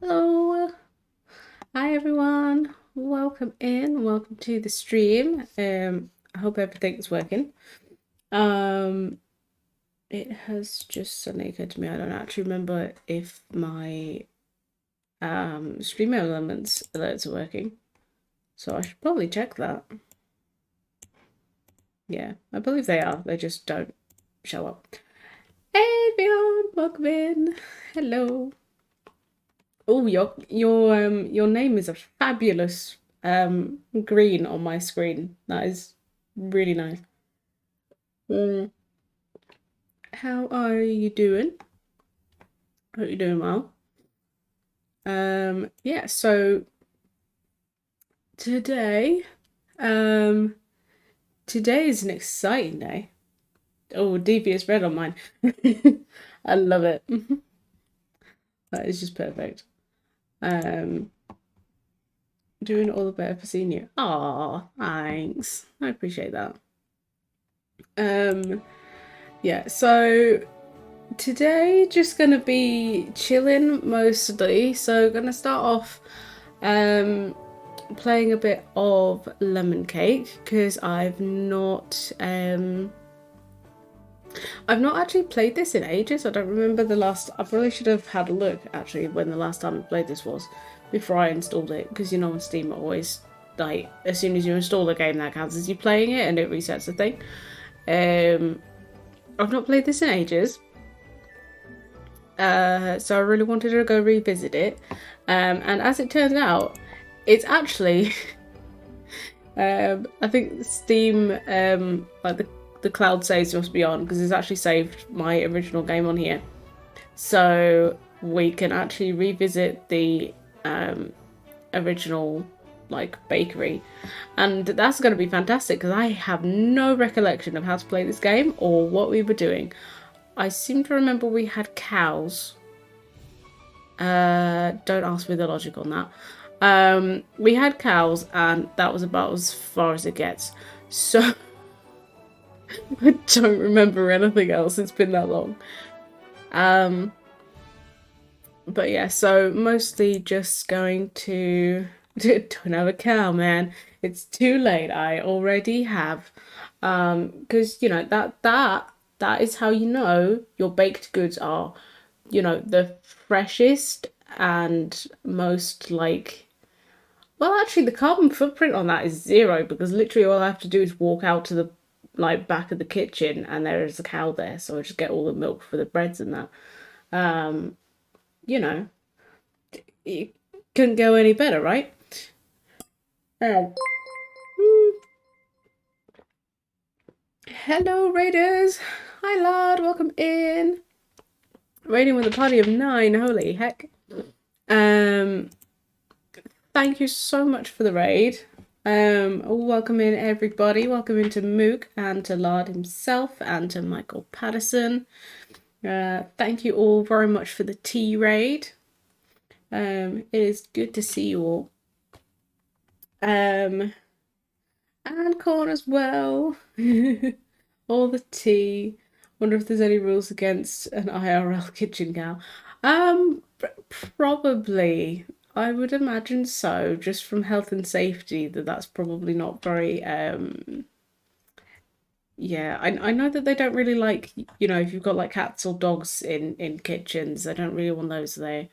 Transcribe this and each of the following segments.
Hello, hi everyone. Welcome to the stream. I hope everything's working. Um, it has just suddenly occurred to me I don't actually remember if my stream elements alerts are working. So I should probably check that. Yeah, I believe they are. They just don't show up. Hey everyone, welcome in. Hello. Oh, your name is a fabulous green on my screen. That is really nice. Mm, how are you doing? Hope you're doing well. Yeah, so today, um, today is an exciting day. Oh, devious red on mine. I love it. That is just perfect. Um, doing all the better for seeing you. Aw, thanks. I appreciate that. Um, yeah, so today just gonna be chilling mostly. So gonna start off playing a bit of lemon cake because I've not actually played this in ages. I don't remember the last. I probably should have had a look actually when the last time I played this was before I installed it, because you know on Steam it always, like, as soon as you install a game that counts as you playing it and it resets the thing. Um, I've not played this in ages. So I really wanted to go revisit it. And as it turns out, it's actually I think Steam, like the cloud saves must be on because it's actually saved my original game on here, so we can actually revisit the original like bakery, and that's going to be fantastic because I have no recollection of how to play this game or what we were doing. I seem to remember we had cows. Don't ask me the logic on that. We had cows, and that was about as far as it gets. So I don't remember anything else. It's been that long. Um, but yeah, so mostly just going to don't have a cow, man. It's too late. I already have. Because you know that is how you know your baked goods are, you know, the freshest and most like, well, actually, the carbon footprint on that is zero because literally all I have to do is walk out to the like back of the kitchen and there is a cow there, so I just get all the milk for the breads and that. You know, it couldn't go any better, right? Oh. Hello, Raiders. Hi, lad. Welcome in. Raiding with a party of 9. Holy heck. Um, Thank you so much for the raid. Welcome in everybody. Welcome into Mook and to Lard himself and to Michael Patterson. Thank you all very much for the tea raid. It is good to see you all. And corn as well. All the tea. Wonder if there's any rules against an IRL kitchen cow. Probably. I would imagine so, just from health and safety, that's probably not very yeah, I know that they don't really like, you know, if you've got like cats or dogs in kitchens, they don't really want those there.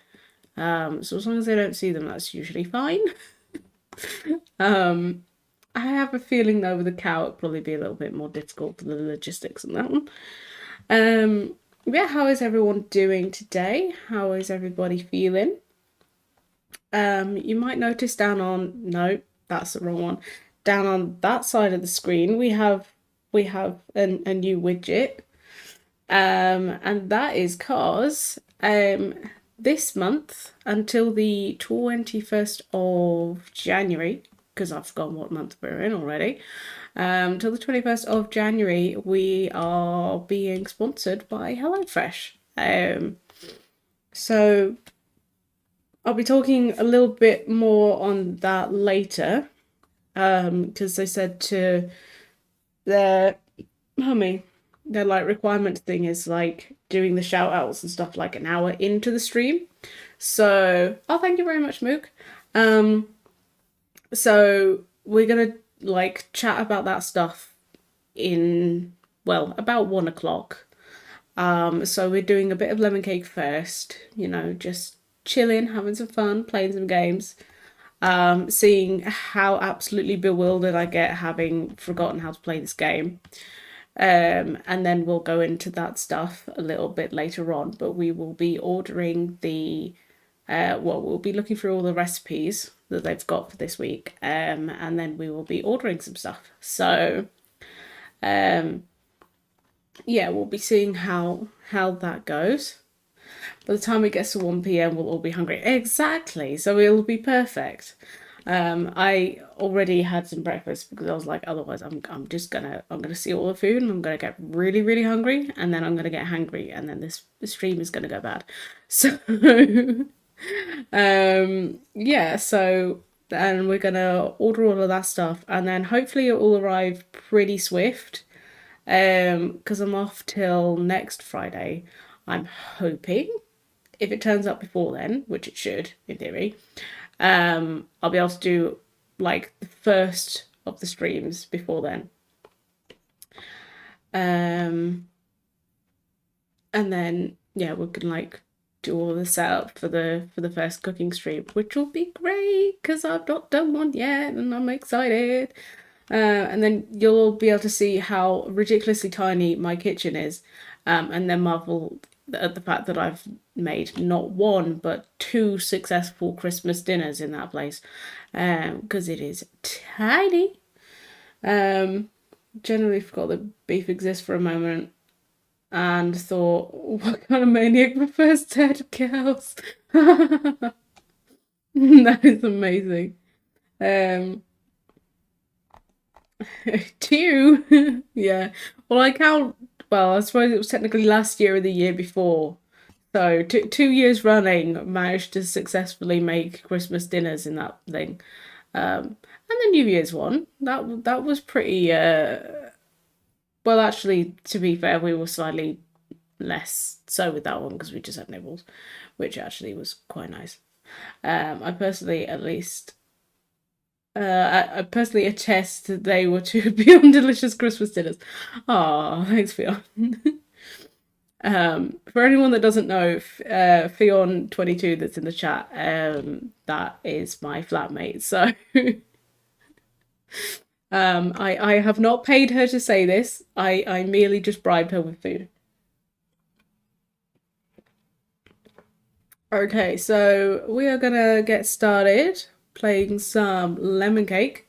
So as long as they don't see them, that's usually fine. Um, I have a feeling though with a cow it'd probably be a little bit more difficult for the logistics on that one. Yeah, how is everyone doing today? How is everybody feeling? You might notice down on, no, that's the wrong one. Down on that side of the screen, we have a new widget. And that is cause this month until the 21st of January, because I've forgotten what month we're in already. Till the 21st of January, we are being sponsored by HelloFresh. So I'll be talking a little bit more on that later, because they said to their, hummy. their like requirement thing is like doing the shout outs and stuff like an hour into the stream. So, oh, thank you very much, Mook. Um, so we're gonna like chat about that stuff in, well, about 1 o'clock. So we're doing a bit of lemon cake first, you know, just chilling, having some fun, playing some games, seeing how absolutely bewildered I get having forgotten how to play this game. And then we'll go into that stuff a little bit later on, but we will be ordering the well, we'll be looking through all the recipes that they've got for this week, and then we will be ordering some stuff. So, yeah, we'll be seeing how that goes. By the time it gets to 1 p.m., we'll all be hungry. Exactly. So it'll be perfect. I already had some breakfast because I was like, otherwise I'm gonna see all the food and I'm gonna get really, really hungry and then I'm gonna get hungry and then this stream is gonna go bad. So yeah, so and we're gonna order all of that stuff and then hopefully it will arrive pretty swift. Because I'm off till next Friday. I'm hoping if it turns up before then, which it should in theory, I'll be able to do like the first of the streams before then. And then yeah, we can like do all the setup for the first cooking stream, which will be great because I've not done one yet and I'm excited. And then you'll be able to see how ridiculously tiny my kitchen is, and then marvel at the fact that I've made not one but two successful Christmas dinners in that place, because it is tiny. Generally forgot that beef exists for a moment and thought, what kind of maniac prefers dead cows? That is amazing. Two. Yeah. Well, I count. Well, I suppose it was technically last year or the year before. So 2 years running, managed to successfully make Christmas dinners in that thing. And the New Year's one, that was pretty. Well, actually, to be fair, we were slightly less so with that one because we just had nibbles, which actually was quite nice. I personally, at least, I personally attest that they were two beyond delicious Christmas dinners. Oh, thanks, Fion. For anyone that doesn't know, Fion22 that's in the chat, that is my flatmate. So, I have not paid her to say this. I merely just bribed her with food. Okay, so we are gonna get started playing some lemon cake.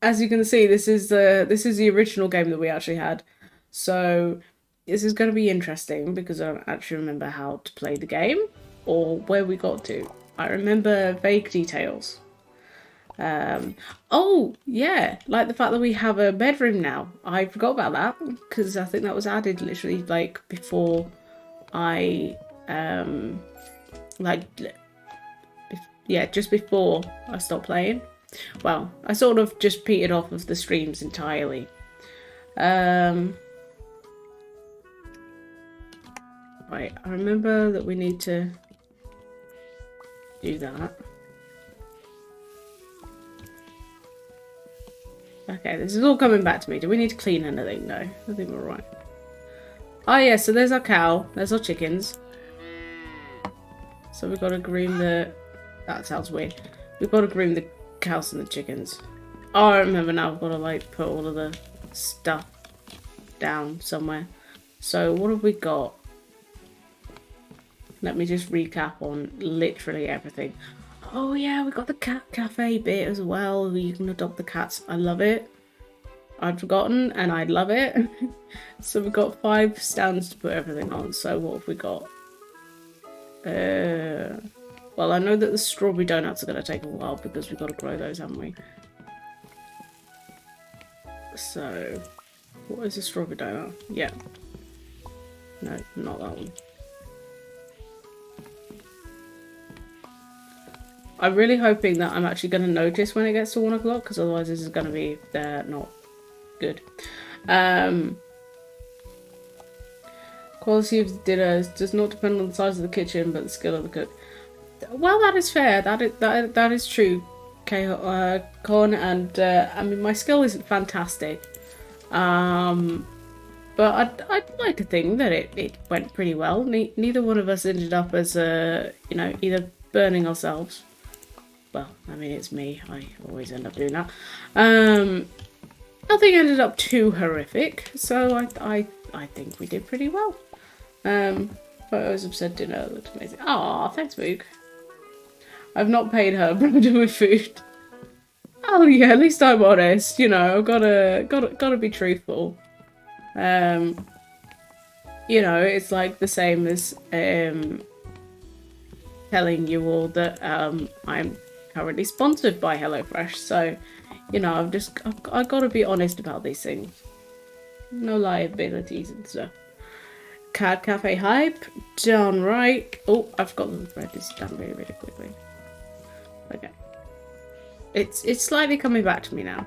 As you can see, this is the original game that we actually had. So this is going to be interesting because I don't actually remember how to play the game or where we got to. I remember vague details. Oh yeah, like the fact that we have a bedroom now. I forgot about that because I think that was added literally like before I like yeah, just before I stopped playing. Well, I sort of just petered off of the streams entirely. Right, I remember that we need to do that. Okay, this is all coming back to me. Do we need to clean anything? No, I think we're right. Oh yeah, so there's our cow. There's our chickens. So we've got to groom the... That sounds weird. We've got to groom the cows and the chickens. Oh, I remember now. I've got to like put all of the stuff down somewhere. So what have we got? Let me just recap on literally everything. Oh yeah, we got the cat cafe bit as well. You can adopt the cats. I love it. I'd forgotten and I'd love it. So we've got 5 stands to put everything on. So what have we got? Well, I know that the strawberry donuts are going to take a while because we've got to grow those, haven't we? So, what is a strawberry donut? Yeah. No, not that one. I'm really hoping that I'm actually going to notice when it gets to 1 o'clock because otherwise this is going to be not good. Quality of dinners does not depend on the size of the kitchen, but the skill of the cook. Well, that is fair. That is true, Con. And I mean, my skill isn't fantastic, but I'd like to think that it went pretty well. Neither one of us ended up as either burning ourselves. Well, I mean, it's me. I always end up doing that. Nothing ended up too horrific, so I think we did pretty well. Photos of said dinner looked amazing. Aw, thanks, Moog. I've not paid her, but I'm doing food. Oh yeah, at least I'm honest. You know, I've gotta be truthful. It's like the same as telling you all that I'm currently sponsored by HelloFresh. So, I've got to be honest about these things. No liabilities and stuff. Cad Cafe hype, done right. Oh, I forgot to write this down really, really quickly. Okay, it's slightly coming back to me now.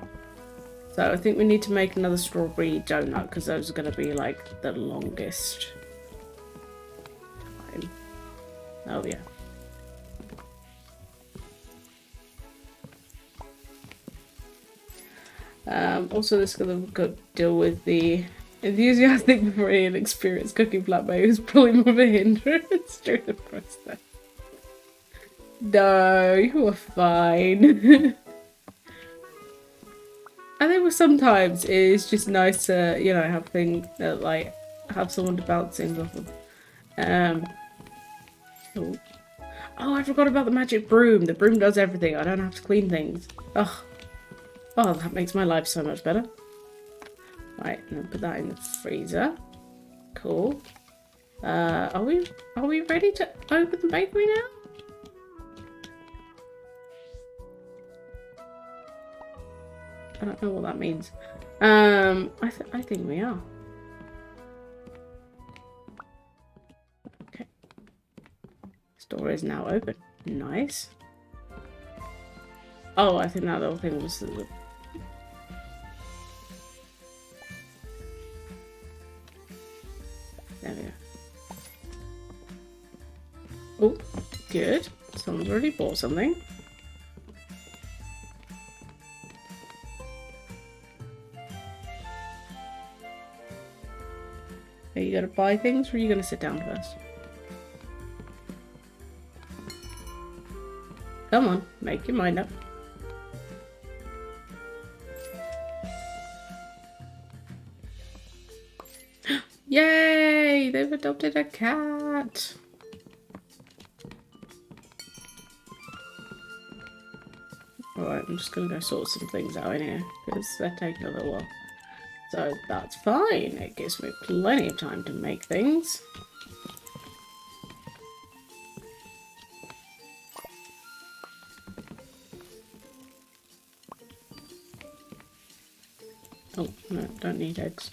So I think we need to make another strawberry donut because those are going to be like the longest time. Oh yeah. Also, this is going to deal with the enthusiastic but very inexperienced cooking flatmate who's probably more of a hindrance during the process. No, you were fine. I think sometimes it's just nice to, have things that have someone to bounce things off of. Oh, I forgot about the magic broom. The broom does everything. I don't have to clean things. Oh, that makes my life so much better. Right, and then put that in the freezer. Cool. Are we ready to open the bakery now? I don't know what that means. I think we are. Okay. Store is now open. Nice. Oh, I think that little thing was the... There we go. Oh, good. Someone's already bought something. Are you gonna buy things or are you gonna sit down first? Come on, make your mind up. Yay! They've adopted a cat! Alright, I'm just gonna go sort some things out in here because they're taking a little while. So that's fine. It gives me plenty of time to make things. Oh, no, don't need eggs.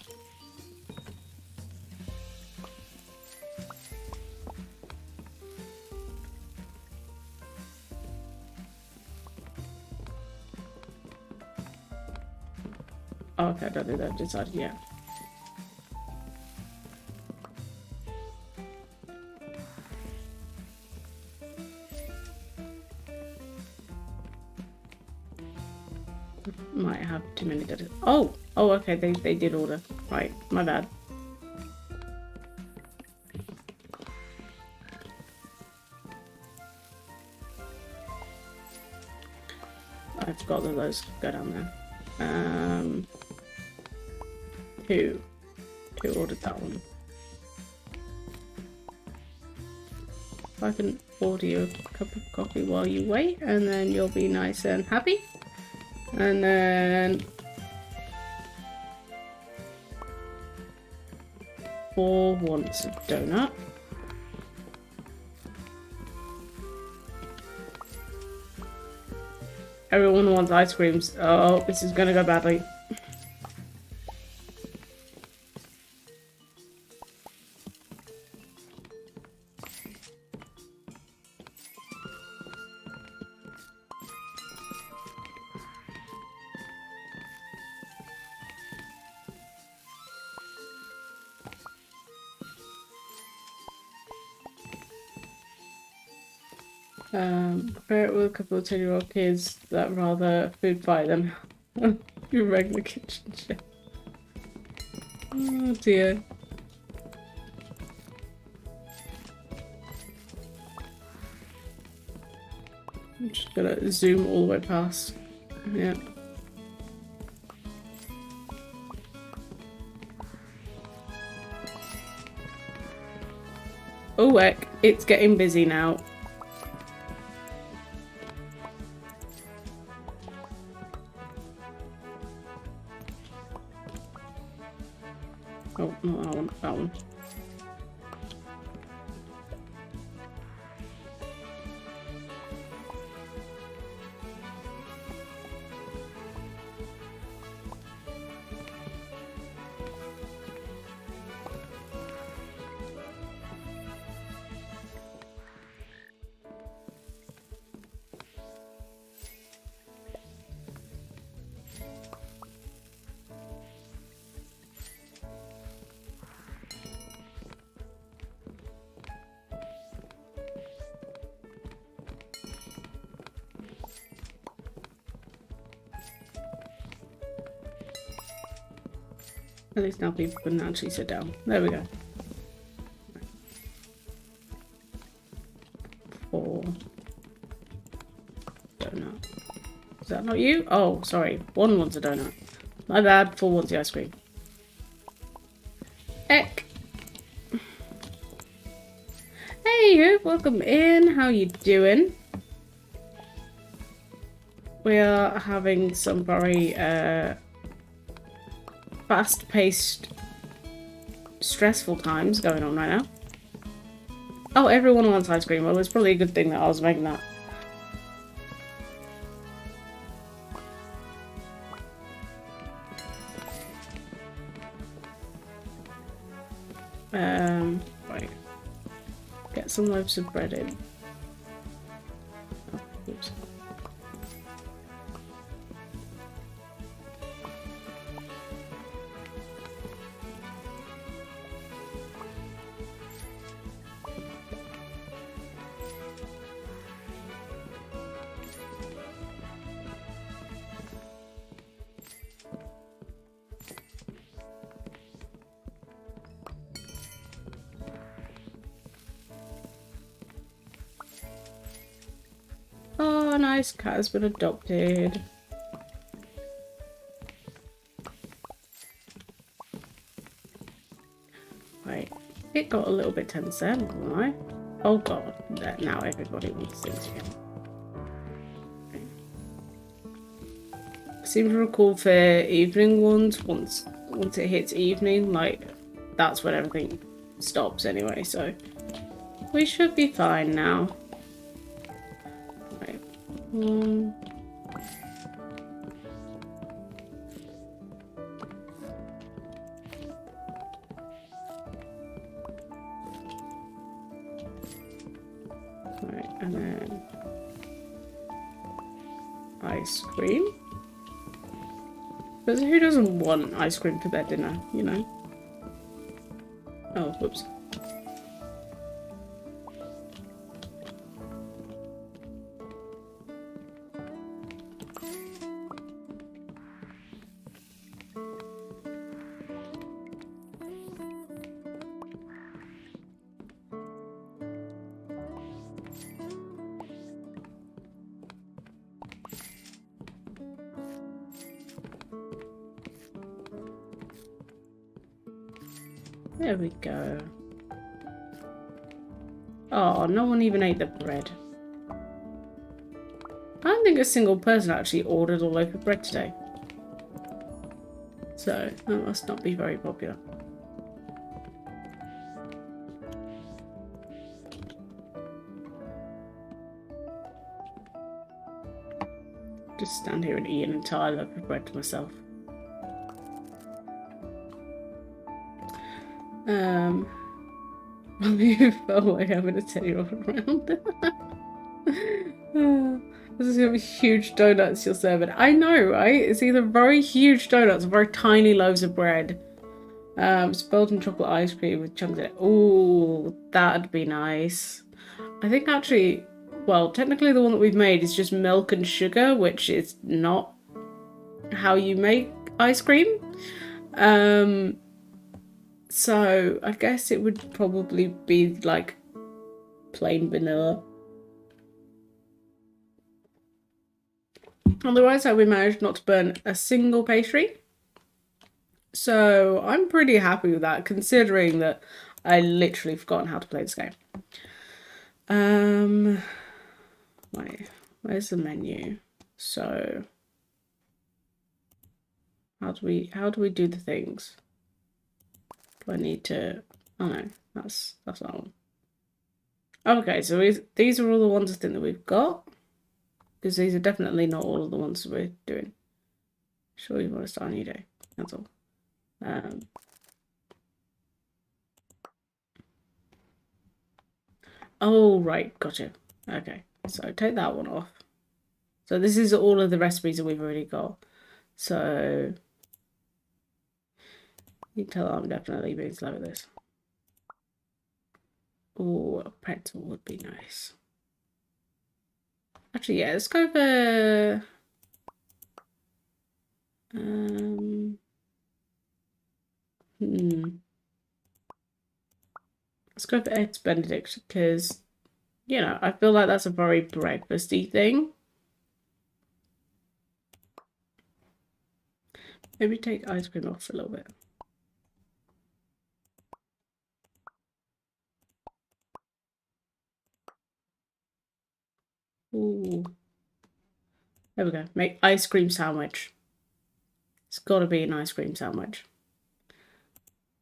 Oh, okay, I don't think I've decided yet. Might have too many that. Oh, okay, they did order. Right, my bad. I forgot that those go down there. Who ordered that one? I can order you a cup of coffee while you wait, and then you'll be nice and happy. And then 4 wants a donut. Everyone wants ice creams. Oh, this is gonna go badly. Prepare it with a couple of 10-year-old kids that rather food fight than your regular kitchen chef. Oh dear. I'm just gonna zoom all the way past. Yeah. Oh heck, it's getting busy now. Oh, not that one, that one. At least now people can actually sit down. There we go. 4 donut. Is that not you? Oh, sorry. 1 wants a donut. My bad. 4 wants the ice cream. Eck. Hey, welcome in. How you doing? We are having some very fast-paced, stressful times going on right now. Oh, everyone wants ice cream. Well, it's probably a good thing that I was making that. Right. Get some loaves of bread in. Oh, oops. Oh, nice. Cat has been adopted. Right. It got a little bit tense there, not gonna lie. Oh god. Now everybody wants things again. Okay. I seem to recall for evening ones, once it hits evening, like, that's when everything stops anyway, so we should be fine now. Right. Right, and then ice cream. But who doesn't want ice cream for their dinner, you know? Oh, whoops. There we go. Oh, no one even ate the bread. I don't think a single person actually ordered a loaf of bread today. So, that must not be very popular. Just stand here and eat an entire loaf of bread to myself. I felt like having a 10-year-old around. This is gonna be huge donuts you're serving. I know, right? It's either very huge donuts or very tiny loaves of bread. Spilled and chocolate ice cream with chunks in it. Ooh, that'd be nice. I think actually well, technically the one that we've made is just milk and sugar, which is not how you make ice cream. So I guess it would probably be like plain vanilla. Otherwise, we managed not to burn a single pastry. So I'm pretty happy with that, considering that I literally forgotten how to play this game. Wait, where's the menu? So how do we do the things? Do I need to? Oh no, that's that one. Okay, so these are all the ones I think that we've got, because these are definitely not all of the ones that we're doing. Sure, you want to start a new day. That's all. Oh right, gotcha. Okay, so take that one off. So this is all of the recipes that we've already got. So you can tell I'm definitely being slow with this. Oh, a pretzel would be nice. Actually, yeah, let's go for let's go for Eggs Benedict, because you know, I feel like that's a very breakfasty thing. Maybe take ice cream off a little bit. Ooh. There we go. Make ice cream sandwich. It's got to be an ice cream sandwich.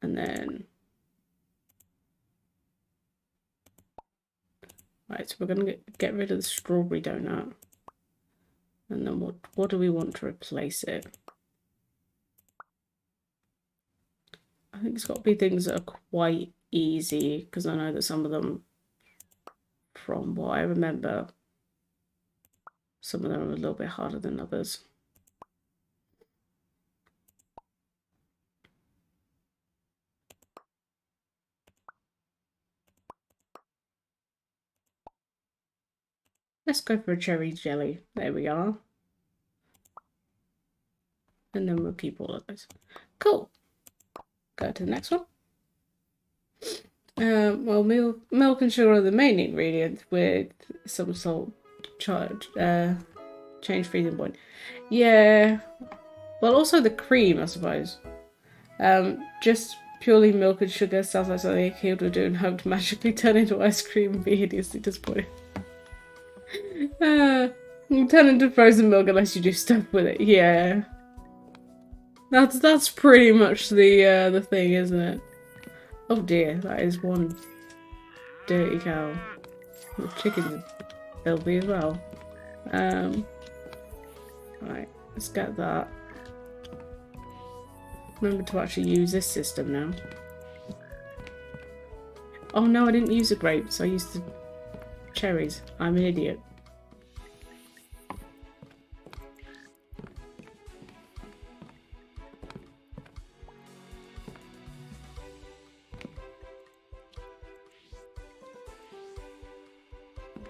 And then... Right, so we're going to get rid of the strawberry donut. And then what do we want to replace it? I think it's got to be things that are quite easy, because I know that some of them, from what I remember, some of them are a little bit harder than others. Let's go for a cherry jelly. There we are. And then we'll keep all of those. Cool. Go to the next one. Well, milk and sugar are the main ingredients, with some salt, change freezing point. Yeah. Well, also the cream, I suppose. Just purely milk and sugar sounds like something a kid would do and hope to magically turn into ice cream and be hideously disappointed. You turn into frozen milk unless you do stuff with it. Yeah. That's pretty much the thing, isn't it? Oh dear, that is one dirty cow. The chickens are filthy as well. Right, let's get that. Remember to actually use this system now. Oh no, I didn't use the grapes, I used the cherries. I'm an idiot.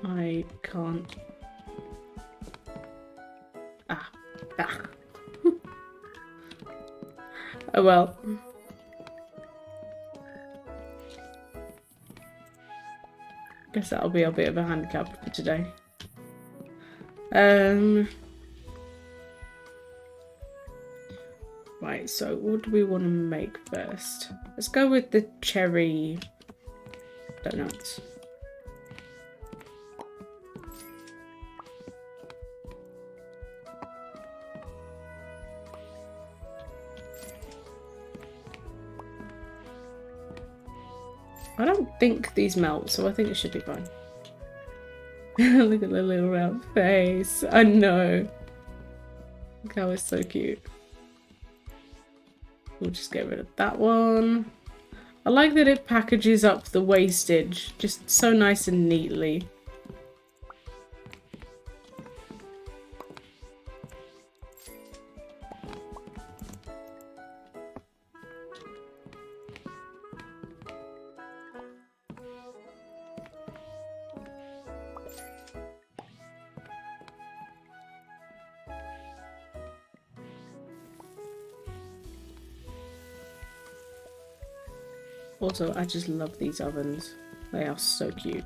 I can't. Ah. Oh well. Guess that'll be a bit of a handicap for today. Right, so what do we want to make first? Let's go with the cherry donuts. I don't think these melt, so I think it should be fine. Look at the little round face. I know. The cow is so cute. We'll just get rid of that one. I like that it packages up the wastage just so nice and neatly. Also, I just love these ovens. They are so cute.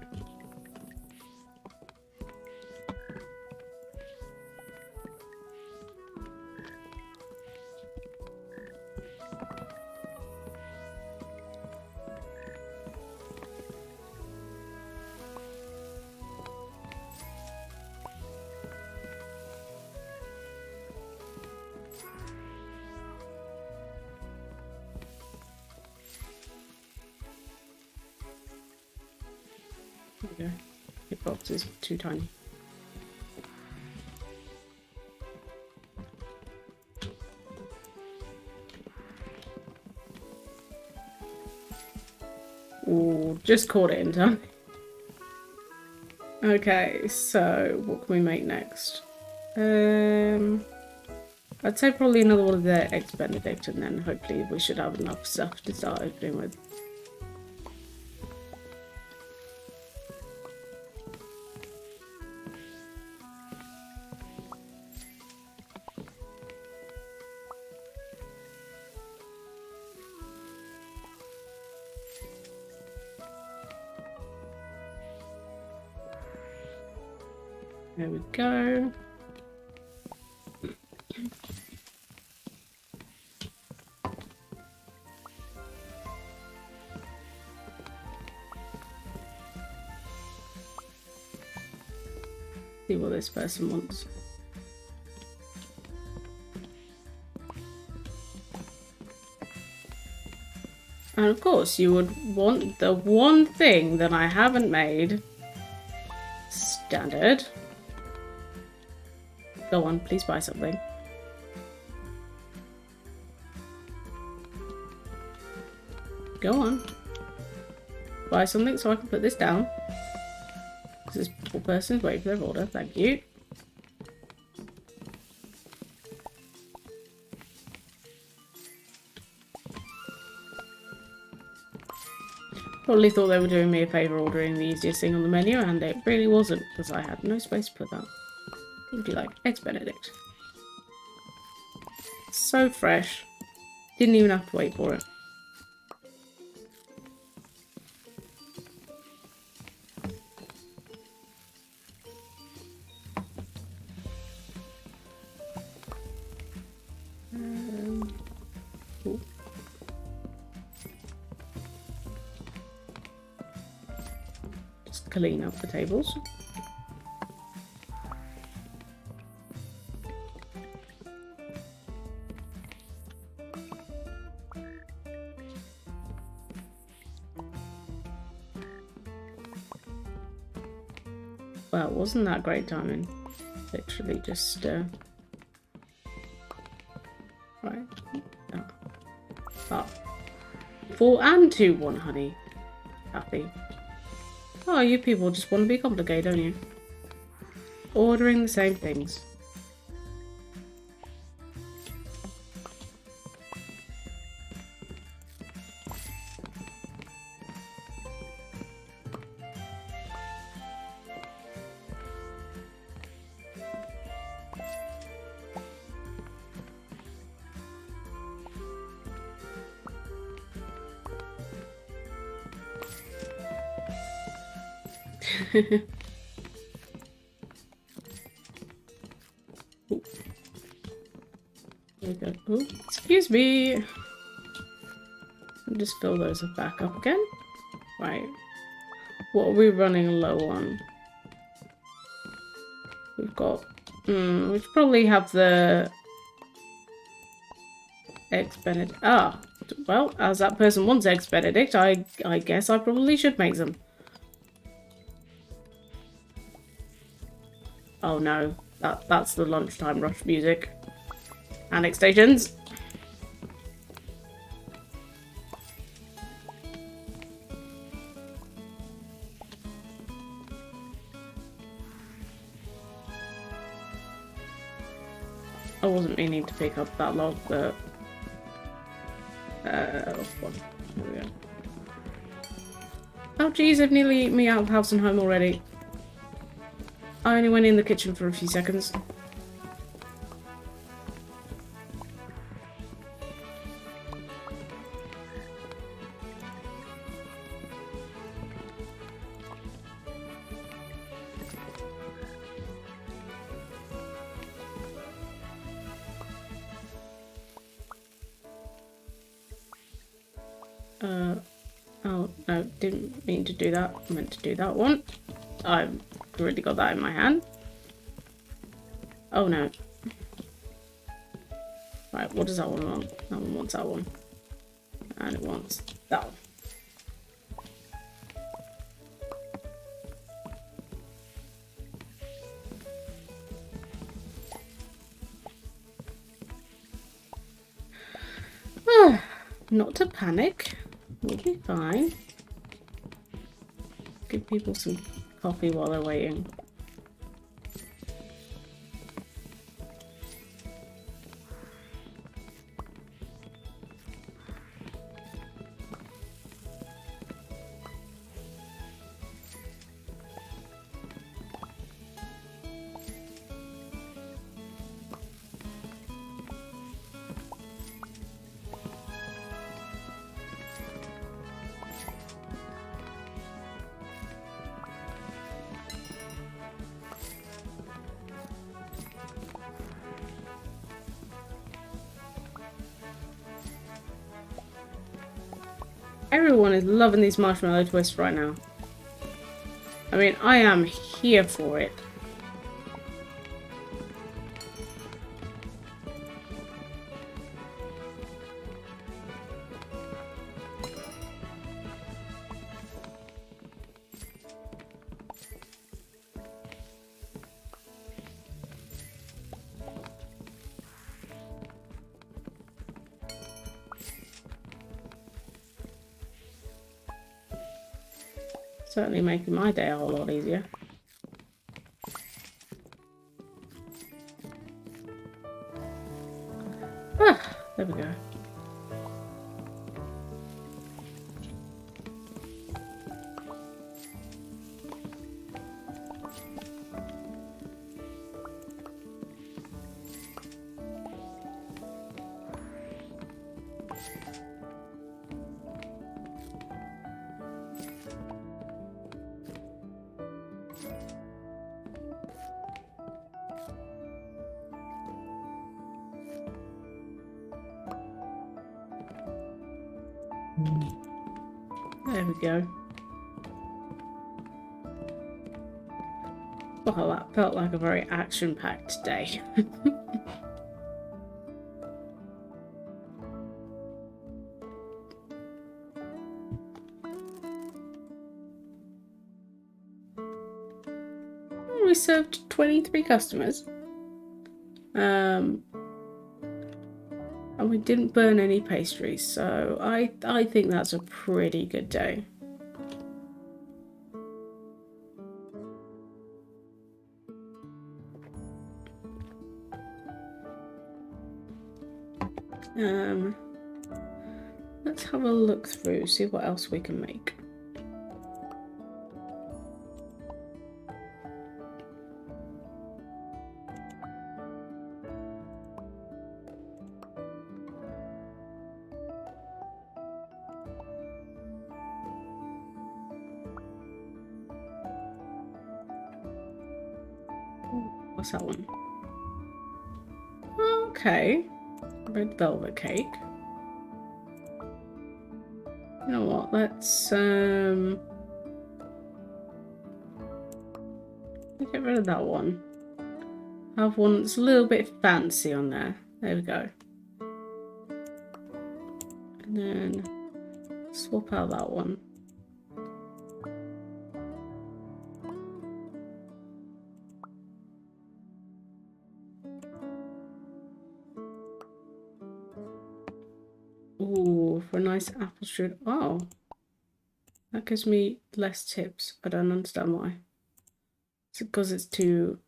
Okay. The box is too tiny. Ooh, just caught it in time. Okay, so what can we make next? I'd say probably another one of the Eggs Benedict, and then hopefully we should have enough stuff to start opening with. There we go. See what this person wants. And of course, you would want the one thing that I haven't made. Standard. Go on, please buy something. Go on. Buy something so I can put this down. This poor person is waiting for their order. Thank you. Probably thought they were doing me a favour ordering the easiest thing on the menu, and it really wasn't, because I had no space to put that. Would you like Eggs Benedict? So fresh. Didn't even have to wait for it. Cool. Just clean up the tables. Well, wasn't that great timing? Literally just, right. Oh. Oh. 4 and 2 want honey. Happy. Oh, you people just want to be complicated, don't you? Ordering the same things. Ooh. There we go. Ooh, excuse me. I'll just fill those back up again. Right. What are we running low on? We've got... we should probably have the... Eggs Benedict. Ah, well, as that person wants Eggs Benedict, I guess I probably should make them. Oh no, that's the lunchtime rush music. Panic stations. I wasn't meaning to pick up that log, but... There we go. Oh geez, they've nearly eaten me out of house and home already. I only went in the kitchen for a few seconds. Oh, no, didn't mean to do that. I meant to do that one. I've already got that in my hand. Oh, no. Right, what does that one want? That one wants that one. And it wants that one. Not to panic. We'll be fine. Give people some coffee while they're waiting. Everyone is loving these marshmallow twists right now. I mean, I am here for it. Certainly making my day a whole lot easier. Ah, there we go. There we go. Well, that felt like a very action-packed day. We served 23 customers. And we didn't burn any pastries, so I think that's a pretty good day. Let's have a look through, see what else we can make. What's that one? Okay. Red velvet cake. You know what? Let's get rid of that one. Have one that's a little bit fancy on there. There we go. And then swap out that one. Ooh, for a nice apple strudel. Oh, that gives me less tips. I don't understand why. Is it because it's too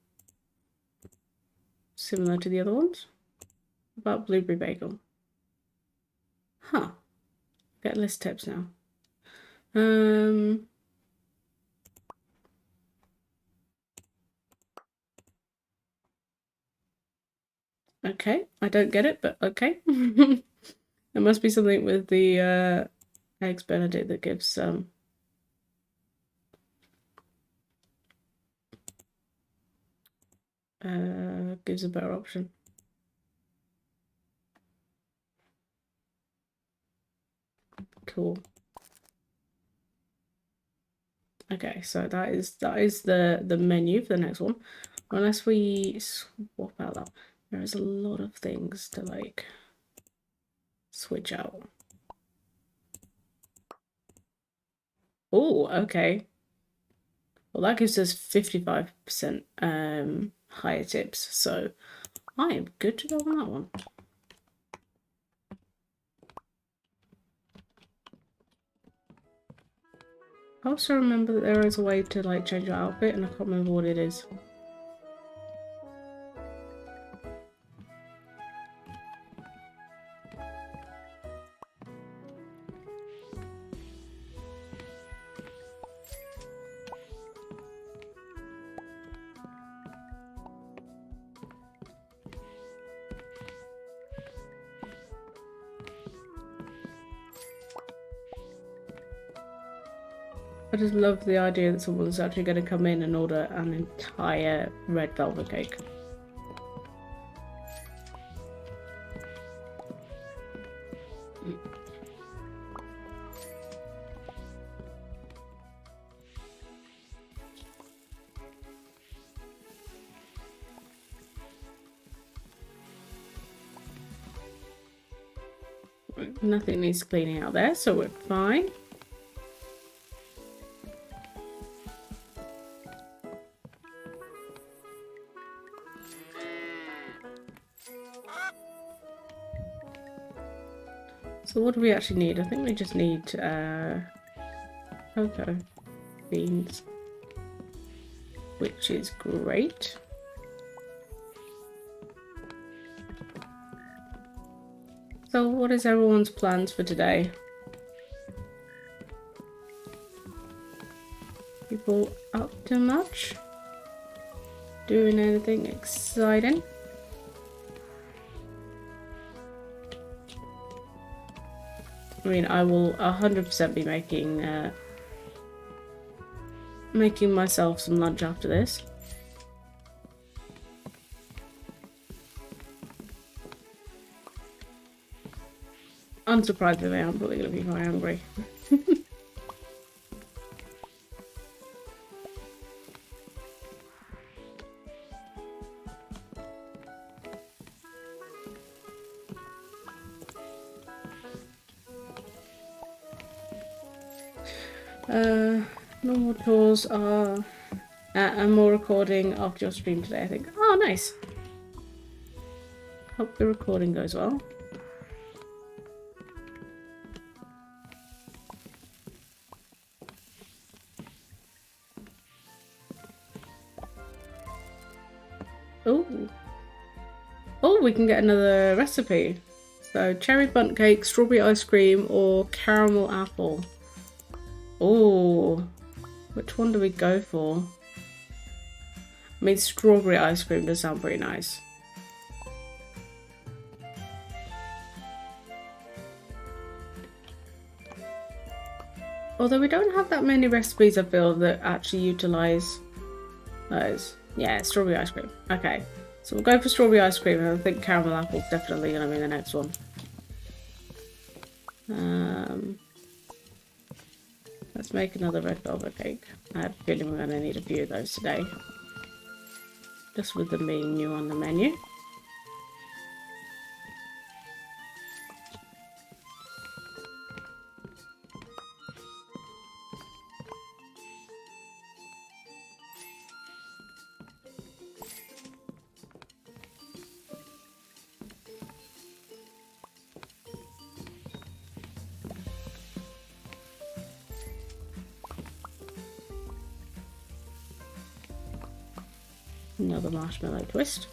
similar to the other ones? About blueberry bagel. Huh. Get less tips now. Okay, I don't get it, but okay. There must be something with the eggs Benedict that gives gives a better option. Cool. Okay, so that is the menu for the next one. Unless we swap out that. There is a lot of things to like switch out. Oh, okay. Well, that gives us 55% higher tips, so I am good to go on that one. I also remember that there is a way to like change your outfit, and I can't remember what it is. I just love the idea that someone's actually going to come in and order an entire red velvet cake. Nothing needs cleaning out there, so we're fine. So what do we actually need? I think we just need cocoa beans, which is great. So what is everyone's plans for today? People up to much? Doing anything exciting? I mean, I will 100% be making myself some lunch after this. Unsurprisingly, I'm probably going to be quite hungry. Normal tours are and more recording after your stream today, I think. Oh, nice. Hope the recording goes well. Oh, we can get another recipe. So cherry bundt cake, strawberry ice cream, or caramel apple. Oh, which one do we go for? I mean, strawberry ice cream does sound pretty nice. Although we don't have that many recipes, I feel, that actually utilise those. Yeah, strawberry ice cream. Okay, so we'll go for strawberry ice cream, and I think caramel apple's definitely going to be the next one. Let's make another red velvet cake. I have a feeling we're going to need a few of those today. Just with them being new on the menu. Another marshmallow twist.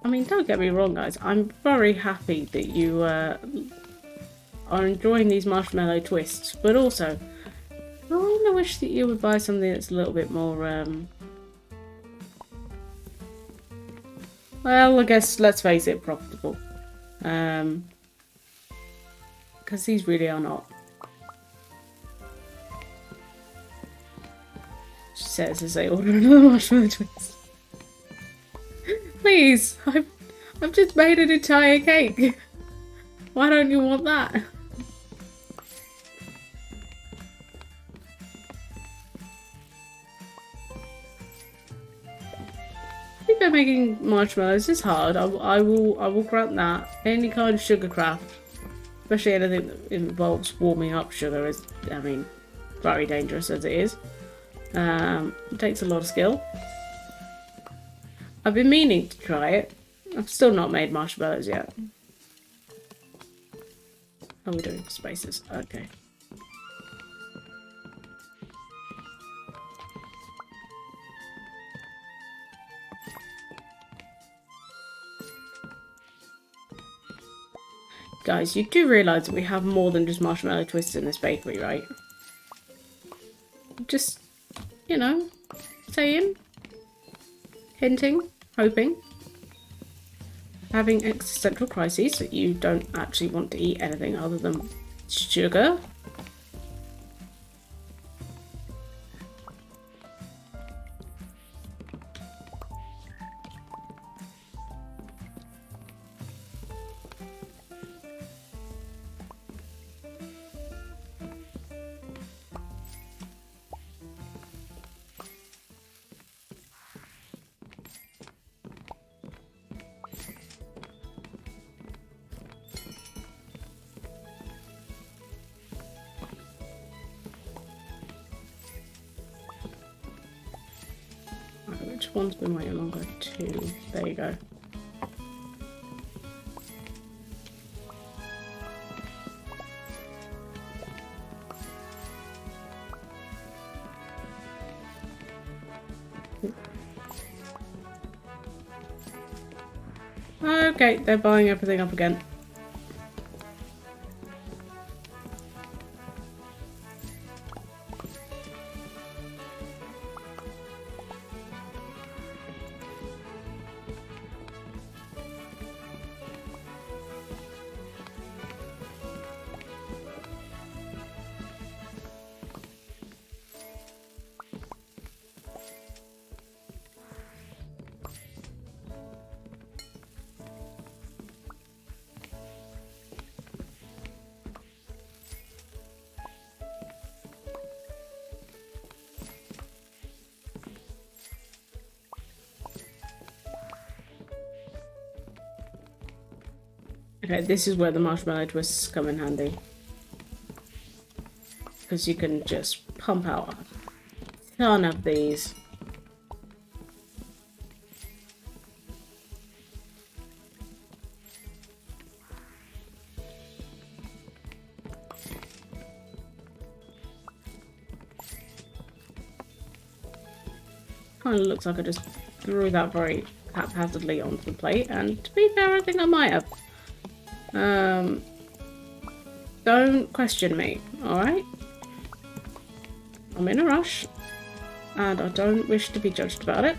I mean, don't get me wrong, guys. I'm very happy that you are enjoying these marshmallow twists, but also, I kind of wish that you would buy something that's a little bit more, well, I guess, let's face it, profitable. Because these really are not. She says as I order another marshmallow twist. Please, I've just made an entire cake. Why don't you want that? I think making marshmallows is hard. I will grant that. Any kind of sugar craft, especially anything that involves warming up sugar, is, I mean, very dangerous as it is. It takes a lot of skill. I've been meaning to try it. I've still not made marshmallows yet. Oh, we're doing spices. Okay. Guys, you do realise that we have more than just marshmallow twists in this bakery, right? Just, you know, saying, hinting, hoping, having existential crises that you don't actually want to eat anything other than sugar. Which one's been waiting longer? 2. There you go. Okay, they're buying everything up again. Okay, this is where the marshmallow twists come in handy. Because you can just pump out a ton of these. Kind of looks like I just threw that very haphazardly onto the plate, and to be fair, I think I might have. Don't question me, alright? I'm in a rush, and I don't wish to be judged about it.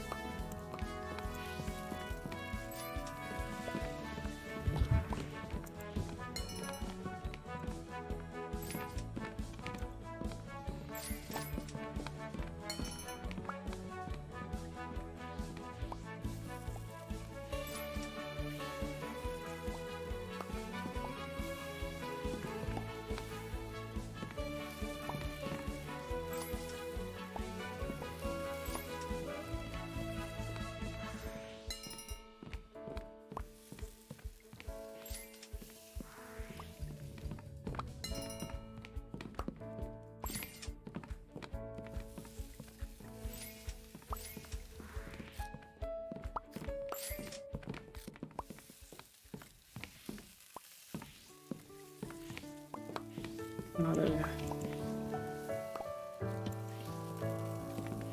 Oh, there we go.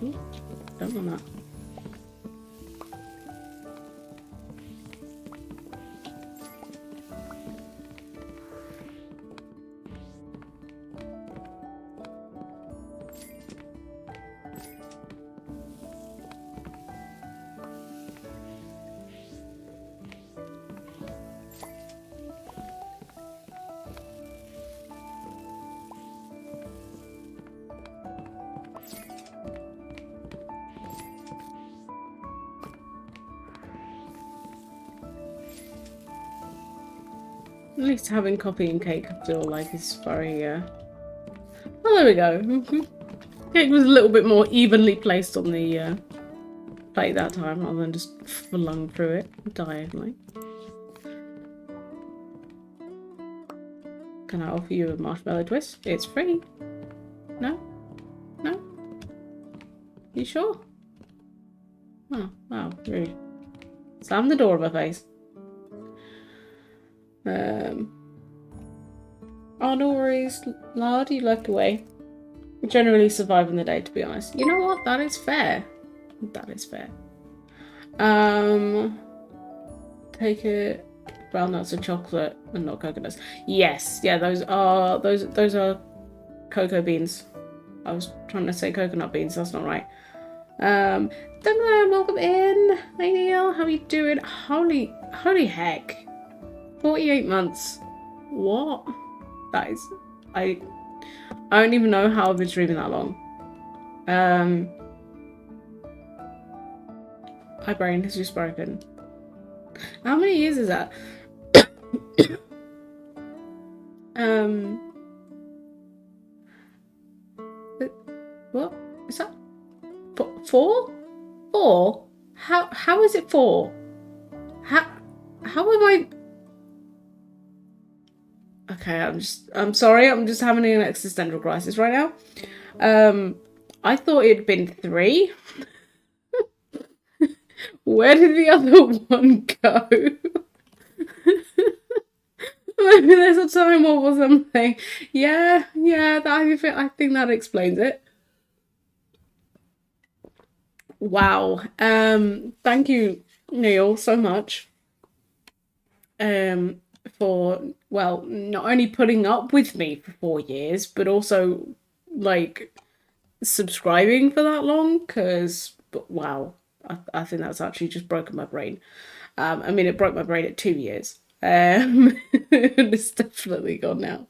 Ooh, don't want that. At least having coffee and cake, I feel like, is very, Oh, there we go. Cake was a little bit more evenly placed on the plate that time, rather than just flung through it diagonally. Can I offer you a marshmallow twist? It's free. No? No? You sure? Oh, wow, rude. Slam the door in my face. Oh, no worries, lad, you left away. Generally surviving the day, to be honest. You know what? That is fair. That is fair. Take it. Brown nuts and chocolate and not coconuts. Yes, yeah, those are cocoa beans. I was trying to say coconut beans, that's not right. Duncan, welcome in. Hey Neil, how are you doing? Holy heck. 48 months. What? That is I don't even know how I've been streaming that long. My brain has just broken. How many years is that? What is that? 4? 4? How is it 4? How am I? Okay, I'm sorry, I'm just having an existential crisis right now. I thought it'd been 3. Where did the other one go? Maybe there's a time warp or something. Yeah, I think that explains it. Wow. Thank you, Neil, so much. For, well, not only putting up with me for 4 years, but also, like, subscribing for that long, because, wow, I think that's actually just broken my brain. I mean, it broke my brain at 2 years. It's definitely gone now.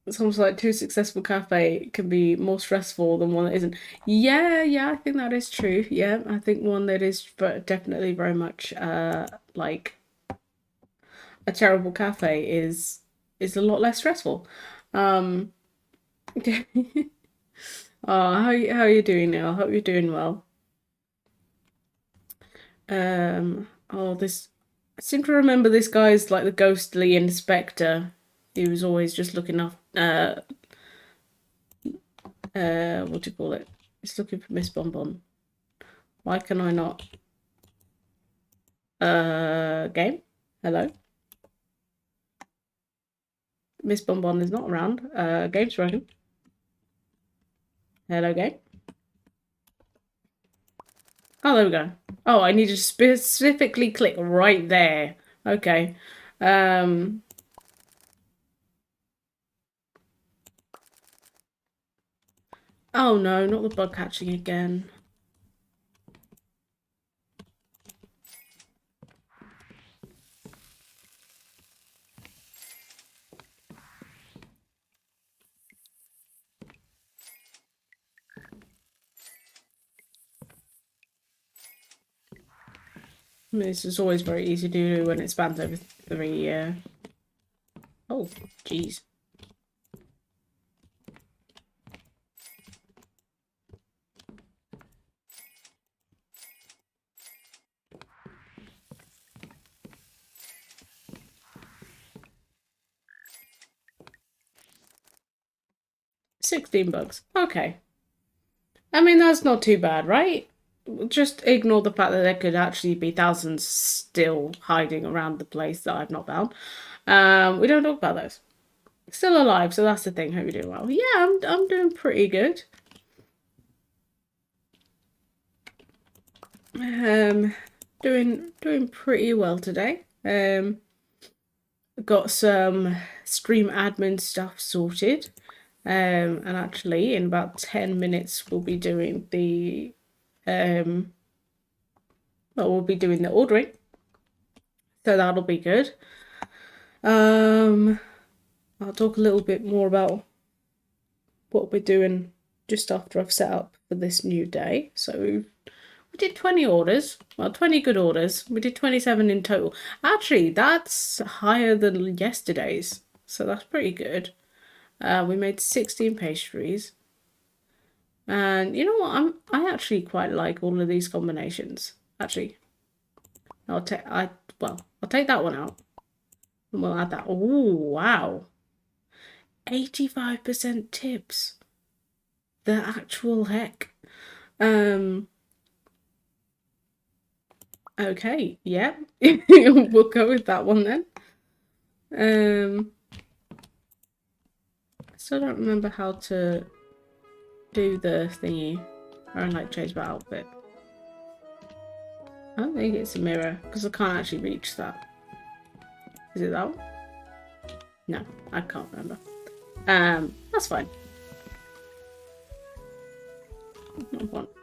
It's almost like 2 successful cafe can be more stressful than one that isn't. Yeah, I think that is true. Yeah, I think one that is definitely very much like a terrible cafe is a lot less stressful. Oh, how are you doing now? I hope you're doing well. Oh, this, I seem to remember this guy's like the ghostly inspector. He was always just looking up. What do you call it? He's looking for Miss Bonbon. Why can I not? Game? Hello? Miss Bonbon is not around. Game's running. Hello, game? Oh, there we go. Oh, I need to specifically click right there. Okay. Oh no, not the bug catching again. I mean, this is always very easy to do when it spans over 3 Oh, jeez. $16. Okay. I mean, that's not too bad, right? Just ignore the fact that there could actually be thousands still hiding around the place that I've not found. We don't talk about those. Still alive, so that's the thing. Hope you're doing well. Yeah, I'm doing pretty good. Doing pretty well today. Got some stream admin stuff sorted. And actually in about 10 minutes we'll be doing the ordering. So that'll be good. I'll talk a little bit more about what we're doing just after I've set up for this new day. So we've We did 20 orders. Well, 20 good orders. We did 27 in total. Actually, that's higher than yesterday's. So that's pretty good. We made 16 pastries. And you know what? I actually quite like all of these combinations. Actually, I'll take that one out. And we'll add that. Oh, wow. 85% tips. The actual heck. Okay, yeah. We'll go with that one then. I still don't remember how to do the thingy. I don't like change my outfit. I don't think it's a mirror because I can't actually reach that. Is it that one? No, I can't remember. That's fine.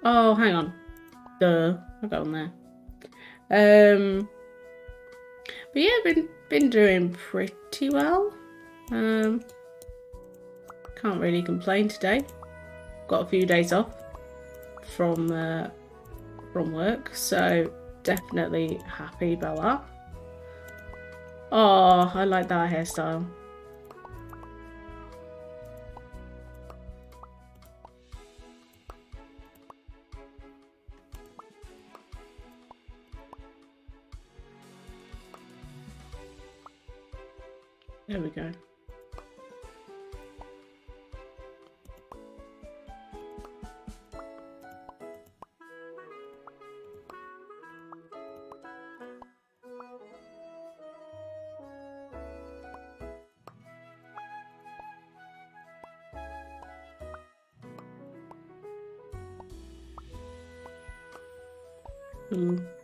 Oh, hang on. Duh, I got on there. But yeah, been doing pretty well. Can't really complain today. Got a few days off from work, so definitely happy about that. Oh, I like that hairstyle. There we go.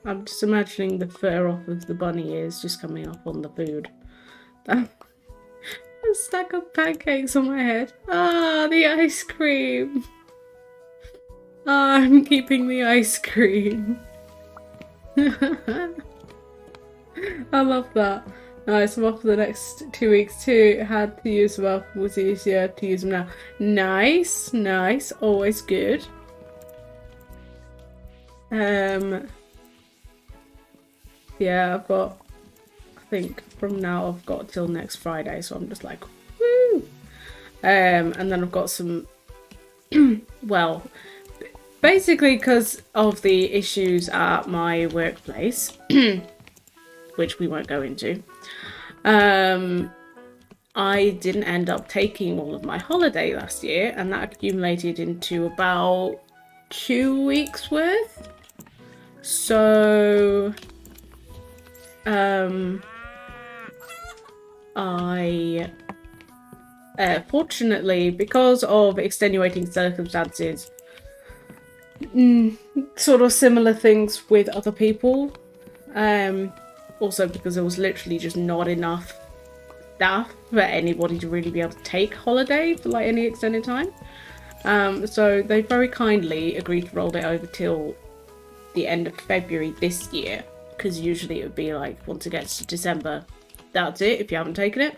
I'm just imagining the fur off of the bunny ears just coming off on the food. A stack of pancakes on my head. Ah, the ice cream. Ah, I'm keeping the ice cream. I love that. Nice, I'm off for the next 2 weeks too. Had to use them up, was easier to use them now. Nice, nice, always good. Yeah, I've got, I think from now I've got till next Friday, so I'm just like, woo! And then I've got some, well, basically because of the issues at my workplace, which we won't go into, I didn't end up taking all of my holiday last year, and that accumulated into about 2 weeks worth. So I fortunately, because of extenuating circumstances, sort of similar things with other people, also because there was literally just not enough staff for anybody to really be able to take holiday for like any extended time, so they very kindly agreed to roll it over till the end of February this year, because usually it would be like once it gets to December, that's it if you haven't taken it.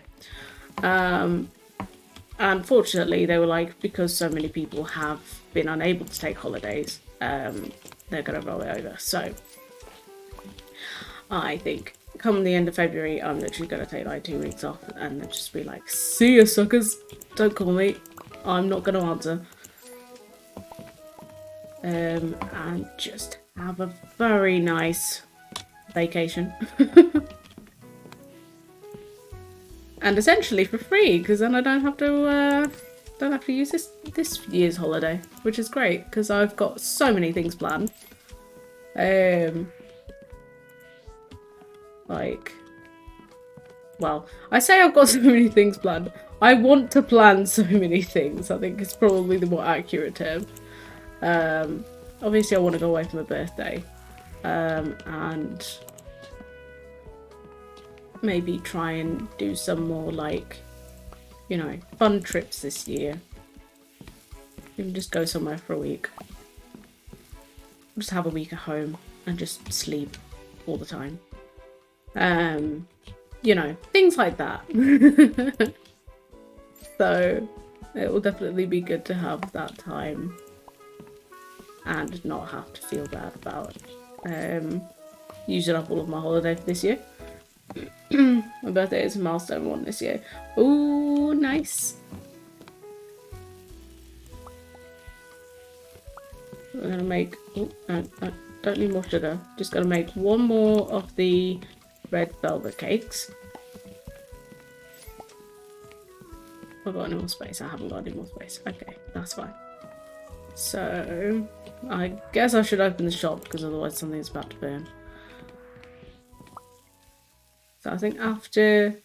Unfortunately, they were like, because so many people have been unable to take holidays, they're going to roll it over. So I think come the end of February, I'm literally going to take like 2 weeks off and then just be like, see ya suckers, don't call me, I'm not going to answer. And just have a very nice vacation. And essentially for free, because then I don't have to use this year's holiday, which is great because I've got so many things planned. Like, well, I say I've got so many things planned. I want to plan so many things. I think it's probably the more accurate term. Obviously, I want to go away for my birthday, and maybe try and do some more, like, you know, fun trips this year. Even just go somewhere for a week. Just have a week at home and just sleep all the time. You know, things like that. So it will definitely be good to have that time. and not have to feel bad about using up all of my holiday for this year. My birthday is a milestone one this year. Ooh, nice. We're gonna make. Oh, no, don't need more sugar. Just gonna make one more of the red velvet cakes. Have I got any more space? I haven't got any more space. Okay, that's fine. So, I guess I should open the shop because otherwise something's about to burn. So I think after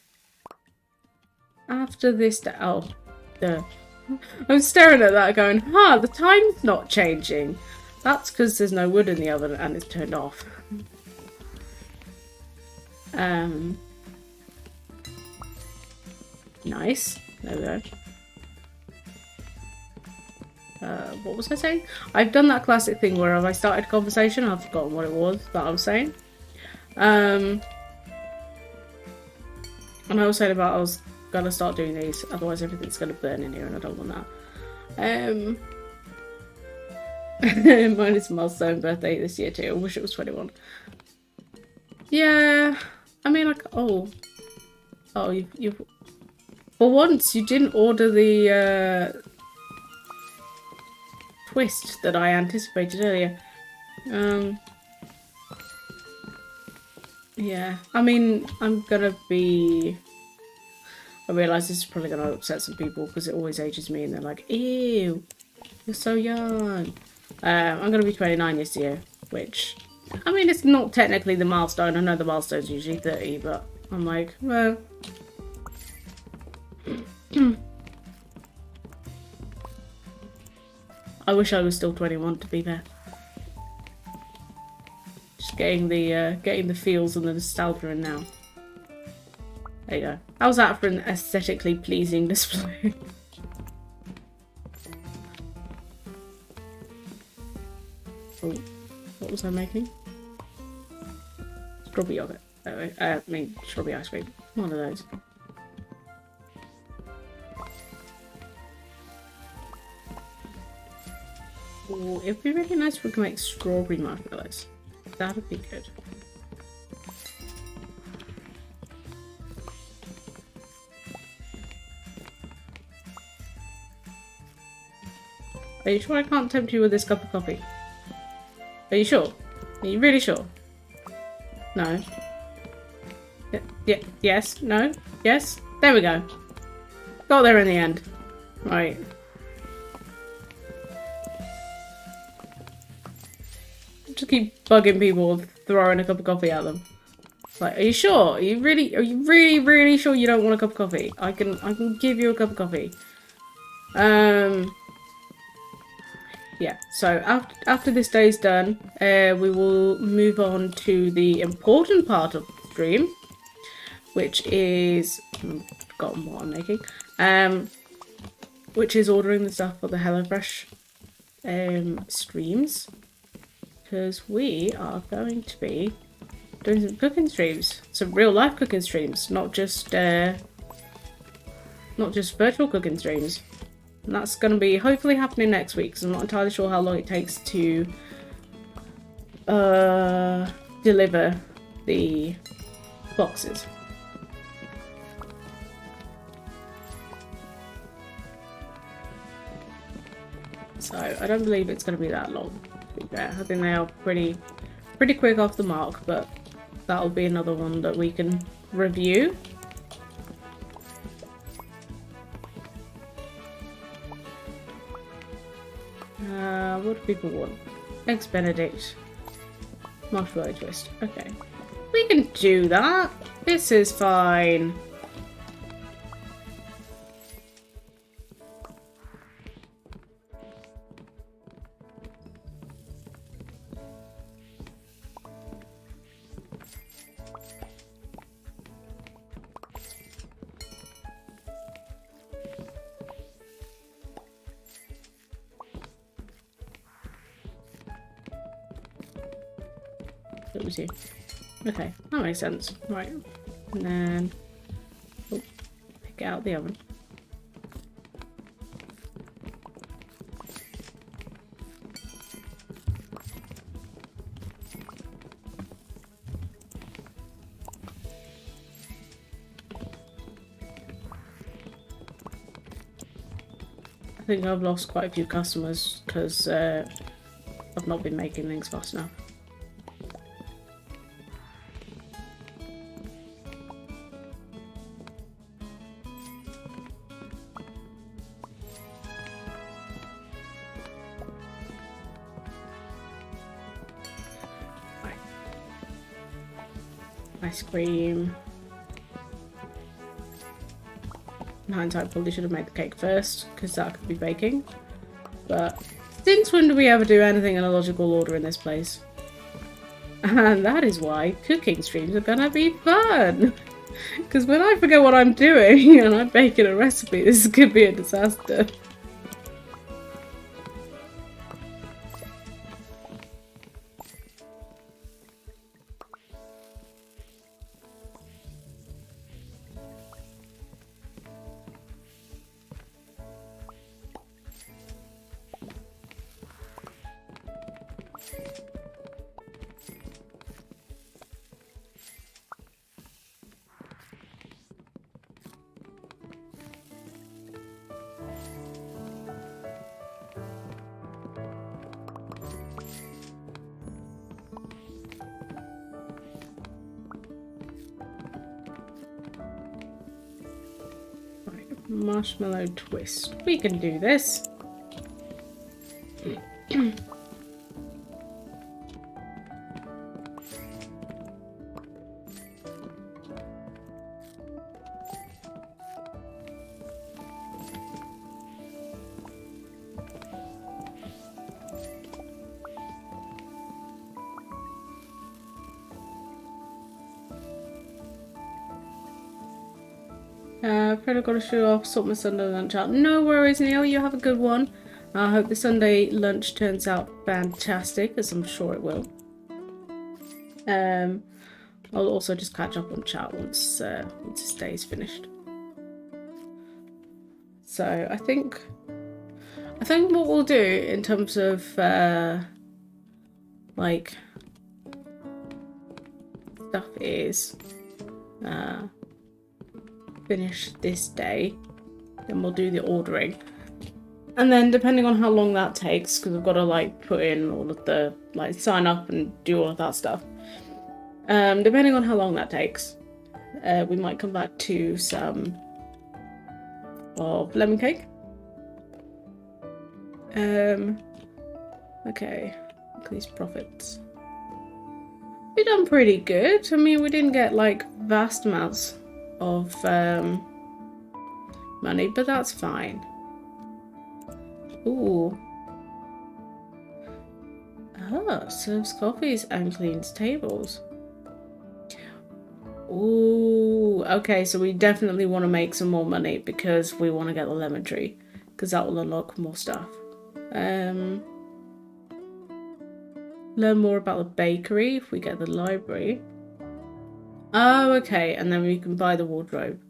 this, oh, I'm staring at that going, the time's not changing. That's because there's no wood in the oven and it's turned off. Nice. There we go. What was I saying? I've done that classic thing where if I started a conversation, I've forgotten what it was that I was saying. And I was saying about I was gonna start doing these, otherwise everything's gonna burn in here and I don't want that. Mine is milestone birthday this year too. I wish it was 21. Yeah, I mean, like, oh, you for once you didn't order the twist that I anticipated earlier. Yeah, I mean, I realise this is probably gonna upset some people because it always ages me and they're like, ew, you're so young. I'm gonna be 29 this year, which, I mean, it's not technically the milestone. I know the milestone's usually 30, but I'm like, well. I wish I was still 21, to be fair. Just getting the feels and the nostalgia in now. There you go. How's that for an aesthetically pleasing display? Oh, what was I making? Strawberry yogurt. I mean, strawberry ice cream. One of those. Oh, it'd be really nice if we could make strawberry marshmallows. That would be good. Are you sure I can't tempt you with this cup of coffee? Are you sure? Are you really sure? No. Yeah, yes, no, yes. There we go. Got there in the end. Right. Just keep bugging people, throwing a cup of coffee at them. Like, are you sure? Are you really sure you don't want a cup of coffee? I can give you a cup of coffee. Yeah, so after this day's done, we will move on to the important part of the stream, which is, I've forgotten what I'm making, which is ordering the stuff for the HelloFresh streams, because we are going to be doing some cooking streams, some real life cooking streams, not just virtual cooking streams. And that's going to be hopefully happening next week, because I'm not entirely sure how long it takes to deliver the boxes. So I don't believe it's going to be that long, to be fair. I think they are pretty quick off the mark, but that'll be another one that we can review. What do people want? Eggs Benedict. Marshmallow twist. Okay. We can do that. This is fine. Okay, that makes sense. Right, and then pick it out of the oven. think I've lost quite a few customers because I've not been making things fast enough. Right. Ice cream. In hindsight, probably should have made the cake first because that could be baking. But since when do we ever do anything in a logical order in this place? And that is why cooking streams are gonna be fun! Because when I forget what I'm doing and I'm baking a recipe, this could be a disaster. Marshmallow twist. We can do this. Fred, I've got to show off, sort my Sunday lunch out. No worries, Neil, you have a good one. I hope the Sunday lunch turns out fantastic, as I'm sure it will. I'll also just catch up on chat once this day is finished. So I think what we'll do in terms of like stuff is finish this day, then we'll do the ordering, and then depending on how long that takes, because I've got to like put in all of the like sign up and do all of that stuff, depending on how long that takes, we might come back to some of lemon cake. Okay, look at these profits. We've done pretty good. I mean, we didn't get like vast amounts of money, but that's fine. Ooh. Ah, serves coffees and cleans tables. Ooh, okay, so we definitely want to make some more money because we want to get the lemon tree, because that will unlock more stuff. Learn more about the bakery if we get the library. Oh, okay, and then we can buy the wardrobe.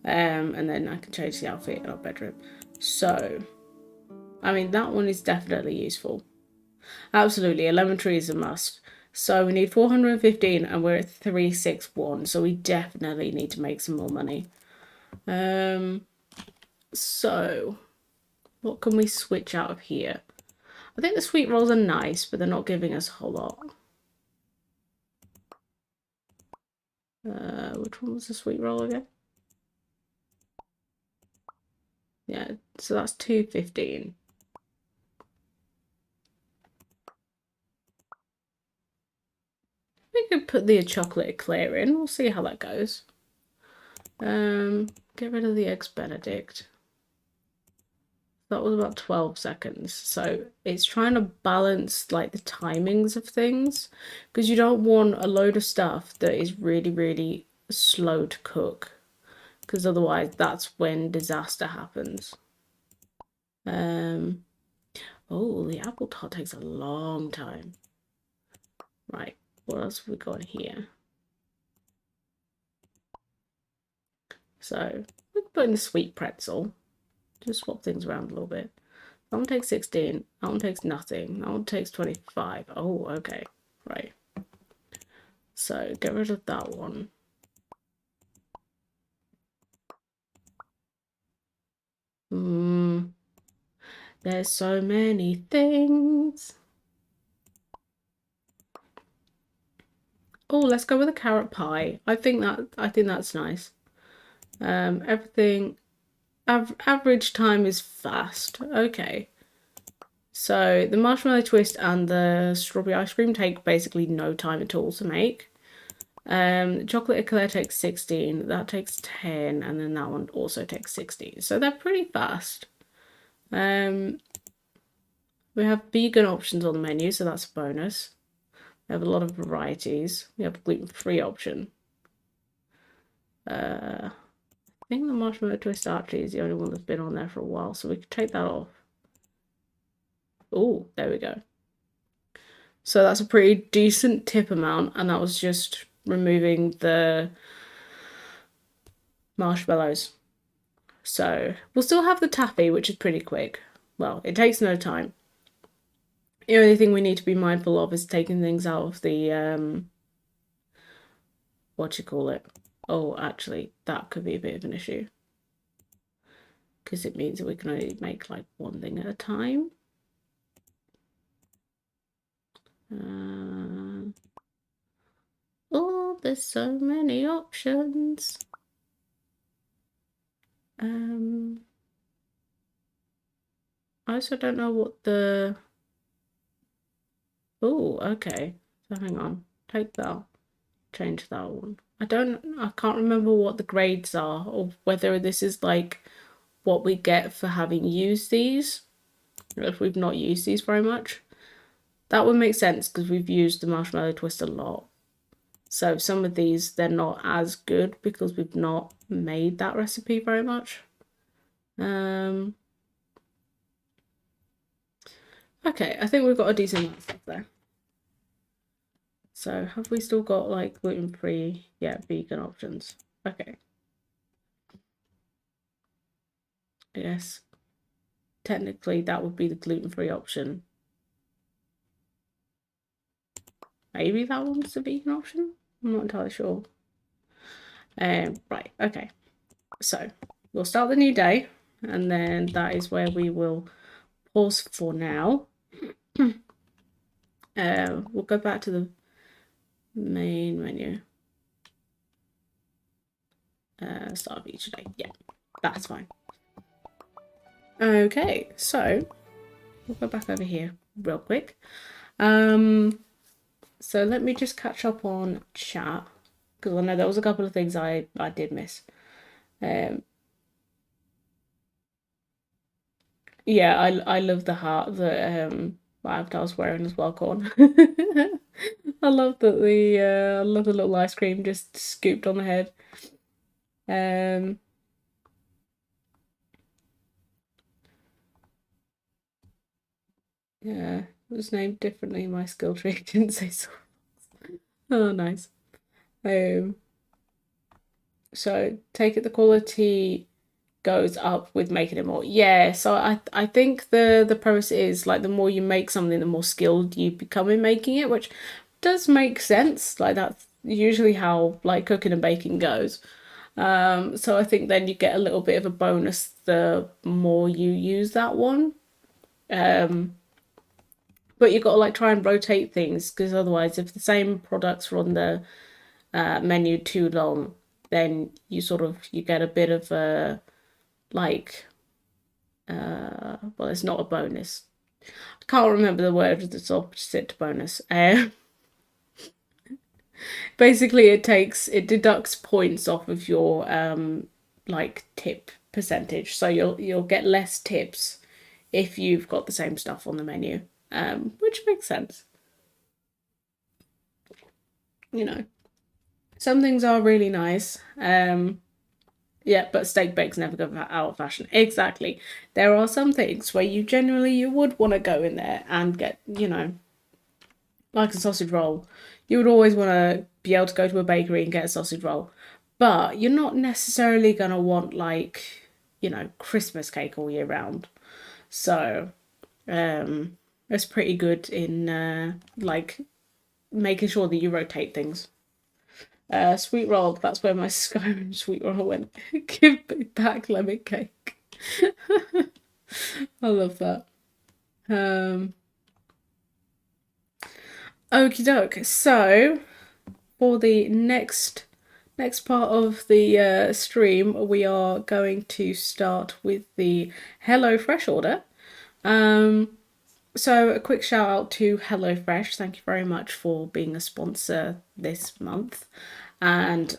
And then I can change the outfit in our bedroom. So, I mean, that one is definitely useful. Absolutely, a lemon tree is a must. So we need 415 and we're at 361. So we definitely need to make some more money. So, what can we switch out of here? I think the sweet rolls are nice, but they're not giving us a whole lot. Which one was the sweet roll again? Yeah, so that's 215. We could put the chocolate eclair in. We'll see how that goes. Get rid of the eggs Benedict. That was about 12 seconds. So it's trying to balance like the timings of things, because you don't want a load of stuff that is really, really slow to cook, because otherwise that's when disaster happens. Oh, the apple tart takes a long time. Right, what else have we got here? So we can put in the sweet pretzel. Just swap things around a little bit. That one takes 16. That one takes nothing. That one takes 25. Oh, okay. Right. So get rid of that one. There's so many things. Oh, let's go with a carrot pie. I think that's nice. Everything average time is fast. Okay. So the marshmallow twist and the strawberry ice cream take basically no time at all to make. Chocolate eclair takes 16, that takes 10, and then that one also takes 16. So they're pretty fast. We have vegan options on the menu, so that's a bonus. We have a lot of varieties. We have a gluten-free option. I think the marshmallow twist actually is the only one that's been on there for a while, so we could take that off. Oh, there we go. So that's a pretty decent tip amount, and that was just removing the marshmallows. So we'll still have the taffy, which is pretty quick. Well, it takes no time. The only thing we need to be mindful of is taking things out of the what you call it. Oh, actually, that could be a bit of an issue. Because it means that we can only make like one thing at a time. Oh, there's so many options. I also don't know what the... Oh, okay. So hang on. Take that. Change that one. I can't remember what the grades are, or whether this is like what we get for having used these, or if we've not used these very much. That would make sense because we've used the marshmallow twist a lot. So some of these, they're not as good because we've not made that recipe very much. Okay, I think we've got a decent amount of stuff there. So have we still got like gluten-free, yeah, vegan options? Okay. I guess technically that would be the gluten-free option. Maybe that one's the vegan option? I'm not entirely sure. Right, okay. So we'll start the new day, and then that is where we will pause for now. We'll go back to the main menu. Start of each day. Yeah, that's fine. Okay, so we'll go back over here real quick. So let me just catch up on chat, because I know there was a couple of things I did miss. Yeah, I love the heart that my avatar's wearing as well, Corn. I love that I love the little ice cream just scooped on the head. Yeah, it was named differently in my skill tree. Didn't say so. Oh, nice. So take it the quality goes up with making it more. Yeah, so I think the premise is like the more you make something, the more skilled you become in making it, which does make sense. Like that's usually how like cooking and baking goes. So I think then you get a little bit of a bonus the more you use that one. But you've got to like try and rotate things because otherwise if the same products are on the menu too long, then you get a bit of a like well, it's not a bonus. I can't remember the word that's opposite to bonus. Basically it deducts points off of your like tip percentage. So you'll get less tips if you've got the same stuff on the menu. Which makes sense. You know. Some things are really nice. Yeah, but steak bakes never go out of fashion. Exactly. There are some things where you would want to go in there and get, like a sausage roll. You would always want to be able to go to a bakery and get a sausage roll. But you're not necessarily going to want like, Christmas cake all year round. So, it's pretty good in like making sure that you rotate things. Sweet roll, that's where my Skyrim sweet roll went. Give me back lemon cake. I love that. Okie doke. So for the next part of the stream, we are going to start with the HelloFresh order. So a quick shout out to HelloFresh. Thank you very much for being a sponsor this month. And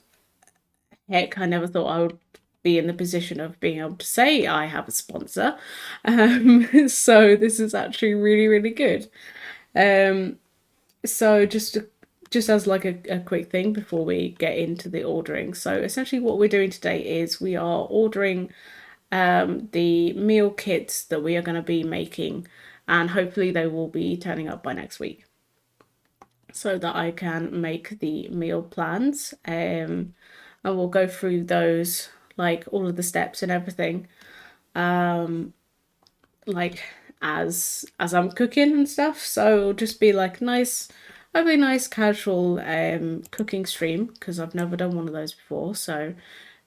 heck, I never thought I would be in the position of being able to say I have a sponsor. So this is actually really, really good. So just as like a quick thing before we get into the ordering. So essentially what we're doing today is we are ordering the meal kits that we are going to be making, and hopefully they will be turning up by next week so that I can make the meal plans. And we'll go through those, like all of the steps and everything, like as I'm cooking and stuff. So it'll just be like hopefully nice casual cooking stream, because I've never done one of those before. So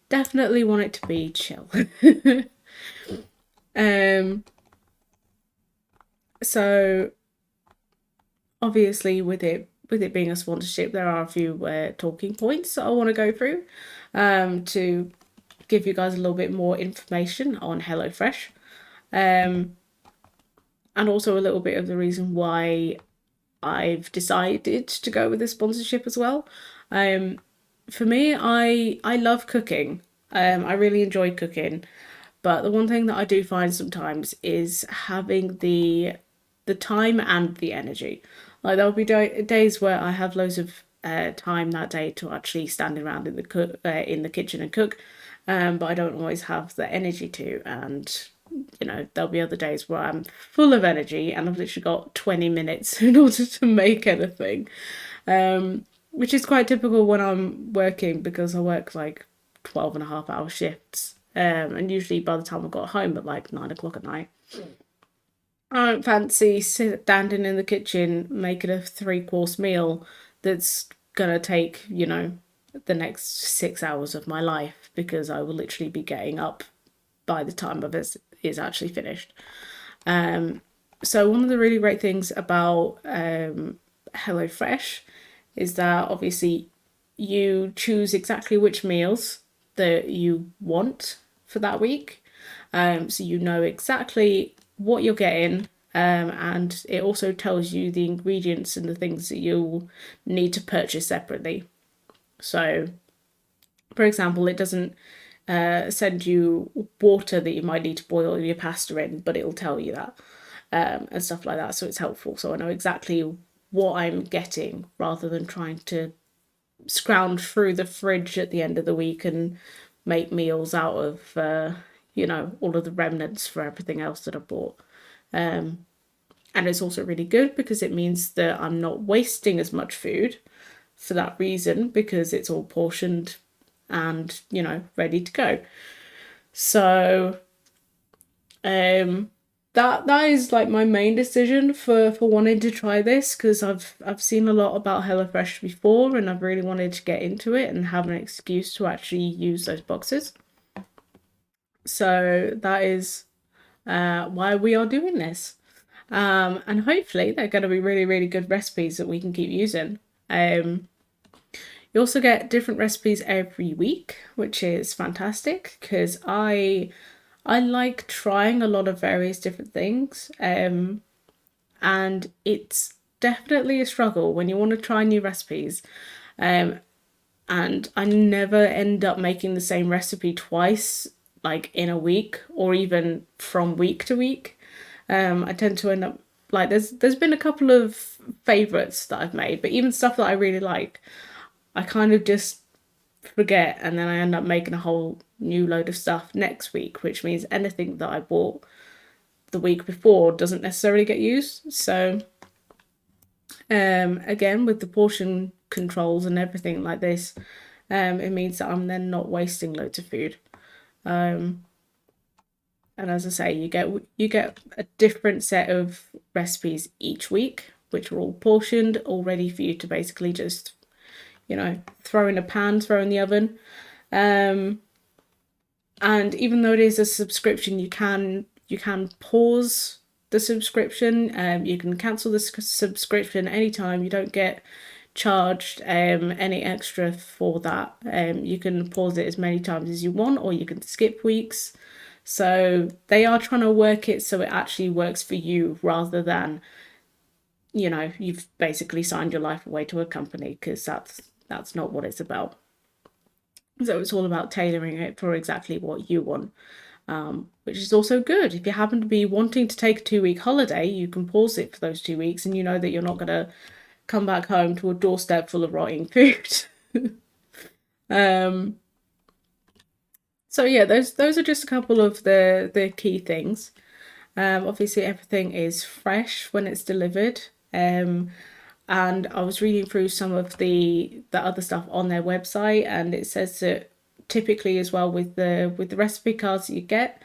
definitely want it to be chill. So obviously with it being a sponsorship, there are a few talking points that I want to go through to give you guys a little bit more information on HelloFresh, and also a little bit of the reason why I've decided to go with this sponsorship as well. For me, I love cooking. I really enjoy cooking, but the one thing that I do find sometimes is having the time and the energy. Like there'll be days where I have loads of time that day to actually stand around in the kitchen and cook, but I don't always have the energy to. And there'll be other days where I'm full of energy and I've literally got 20 minutes in order to make anything, which is quite typical when I'm working, because I work like 12.5 hour shifts, and usually by the time I got home at like 9 o'clock at night, I don't fancy standing in the kitchen making a 3-course meal that's gonna take, the next 6 hours of my life, because I will literally be getting up by the time of it is actually finished. So one of the really great things about HelloFresh is that obviously you choose exactly which meals that you want for that week. So you know exactly what you're getting, and it also tells you the ingredients and the things that you'll need to purchase separately. So, for example, it doesn't send you water that you might need to boil your pasta in, but it'll tell you that, and stuff like that. So it's helpful. So I know exactly what I'm getting, rather than trying to scrounge through the fridge at the end of the week and make meals out of all of the remnants for everything else that I bought. And it's also really good because it means that I'm not wasting as much food for that reason, because it's all portioned and ready to go. So that is like my main decision for wanting to try this, because I've seen a lot about HelloFresh before and I've really wanted to get into it and have an excuse to actually use those boxes. So that is why we are doing this. And hopefully they're going to be really, really good recipes that we can keep using. You also get different recipes every week, which is fantastic, because I like trying a lot of various different things. And it's definitely a struggle when you want to try new recipes. And I never end up making the same recipe twice, like in a week, or even from week to week. I tend to end up like there's been a couple of favorites that I've made, but even stuff that I really like, I kind of just forget, and then I end up making a whole new load of stuff next week, which means anything that I bought the week before doesn't necessarily get used. So again, with the portion controls and everything like this, it means that I'm then not wasting loads of food. And as I say, you get a different set of recipes each week, which are all portioned, all ready for you to basically just, throw in a pan, throw in the oven. And even though it is a subscription, you can You can pause the subscription. You can cancel the subscription anytime. You don't get charged any extra for that. You can pause it as many times as you want, or you can skip weeks. So they are trying to work it so it actually works for you, rather than, you know, you've basically signed your life away to a company, because that's not what it's about. So it's all about tailoring it for exactly what you want, which is also good. If you happen to be wanting to take a 2-week holiday, you can pause it for those 2 weeks, and you know that you're not going to come back home to a doorstep full of rotting food. So yeah, those are just a couple of the key things. Obviously, everything is fresh when it's delivered. And I was reading through some of the other stuff on their website, and it says that typically as well with the recipe cards that you get,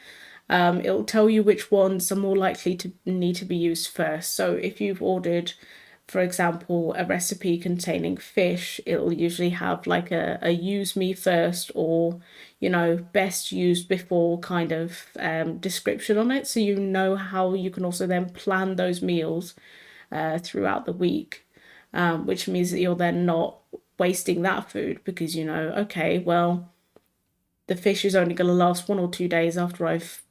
it'll tell you which ones are more likely to need to be used first. So if you've ordered, for example, a recipe containing fish, it'll usually have like a use me first, or, you know, best used before kind of description on it, so you know how you can also then plan those meals throughout the week, which means that you're then not wasting that food, because you know, okay, well, the fish is only going to last 1 or 2 days after I've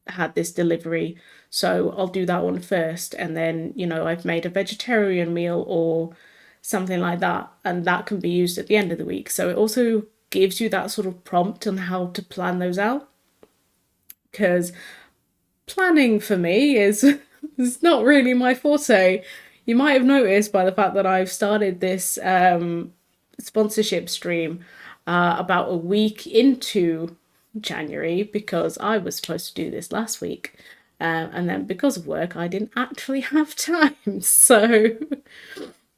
had this delivery, so I'll do that one first, and then, you know, I've made a vegetarian meal or something like that, and that can be used at the end of the week. So it also gives you that sort of prompt on how to plan those out, because planning for me is not really my forte. You might have noticed by the fact that I've started this sponsorship stream about a week into January, because I was supposed to do this last week. And then because of work, I didn't actually have time. So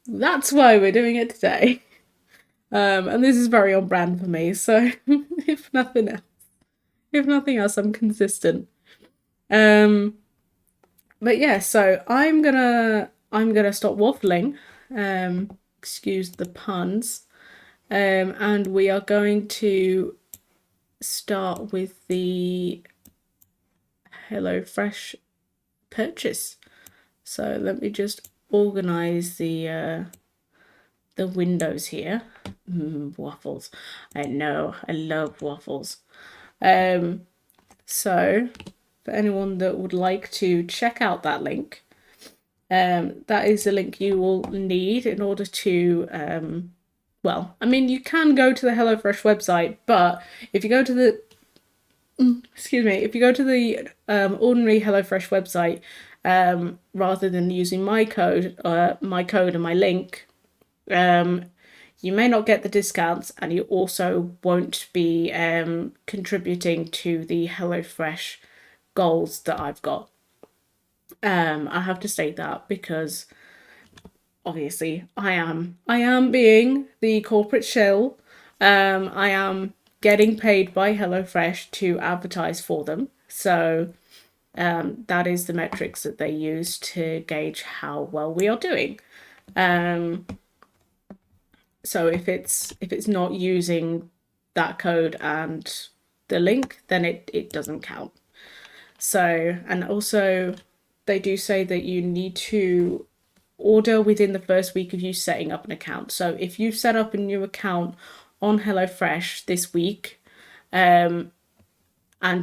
that's why we're doing it today. And this is very on brand for me. So if nothing else, I'm consistent. But yeah, so I'm gonna stop waffling. Excuse the puns. And we are going to start with the HelloFresh purchase. So let me just organize the windows here. Waffles. I know, I love waffles. So for anyone that would like to check out that link, that is the link you will need in order to well, I mean, you can go to the HelloFresh website, but if you go to the if you go to the ordinary HelloFresh website, rather than using my code and my link, you may not get the discounts, and you also won't be contributing to the HelloFresh goals that I've got. I have to state that because obviously I am being the corporate shill. I am getting paid by HelloFresh to advertise for them. So that is the metrics that they use to gauge how well we are doing. So if it's not using that code and the link, then it doesn't count. So, and also they do say that you need to order within the first week of you setting up an account. So if you set up a new account on HelloFresh this week, and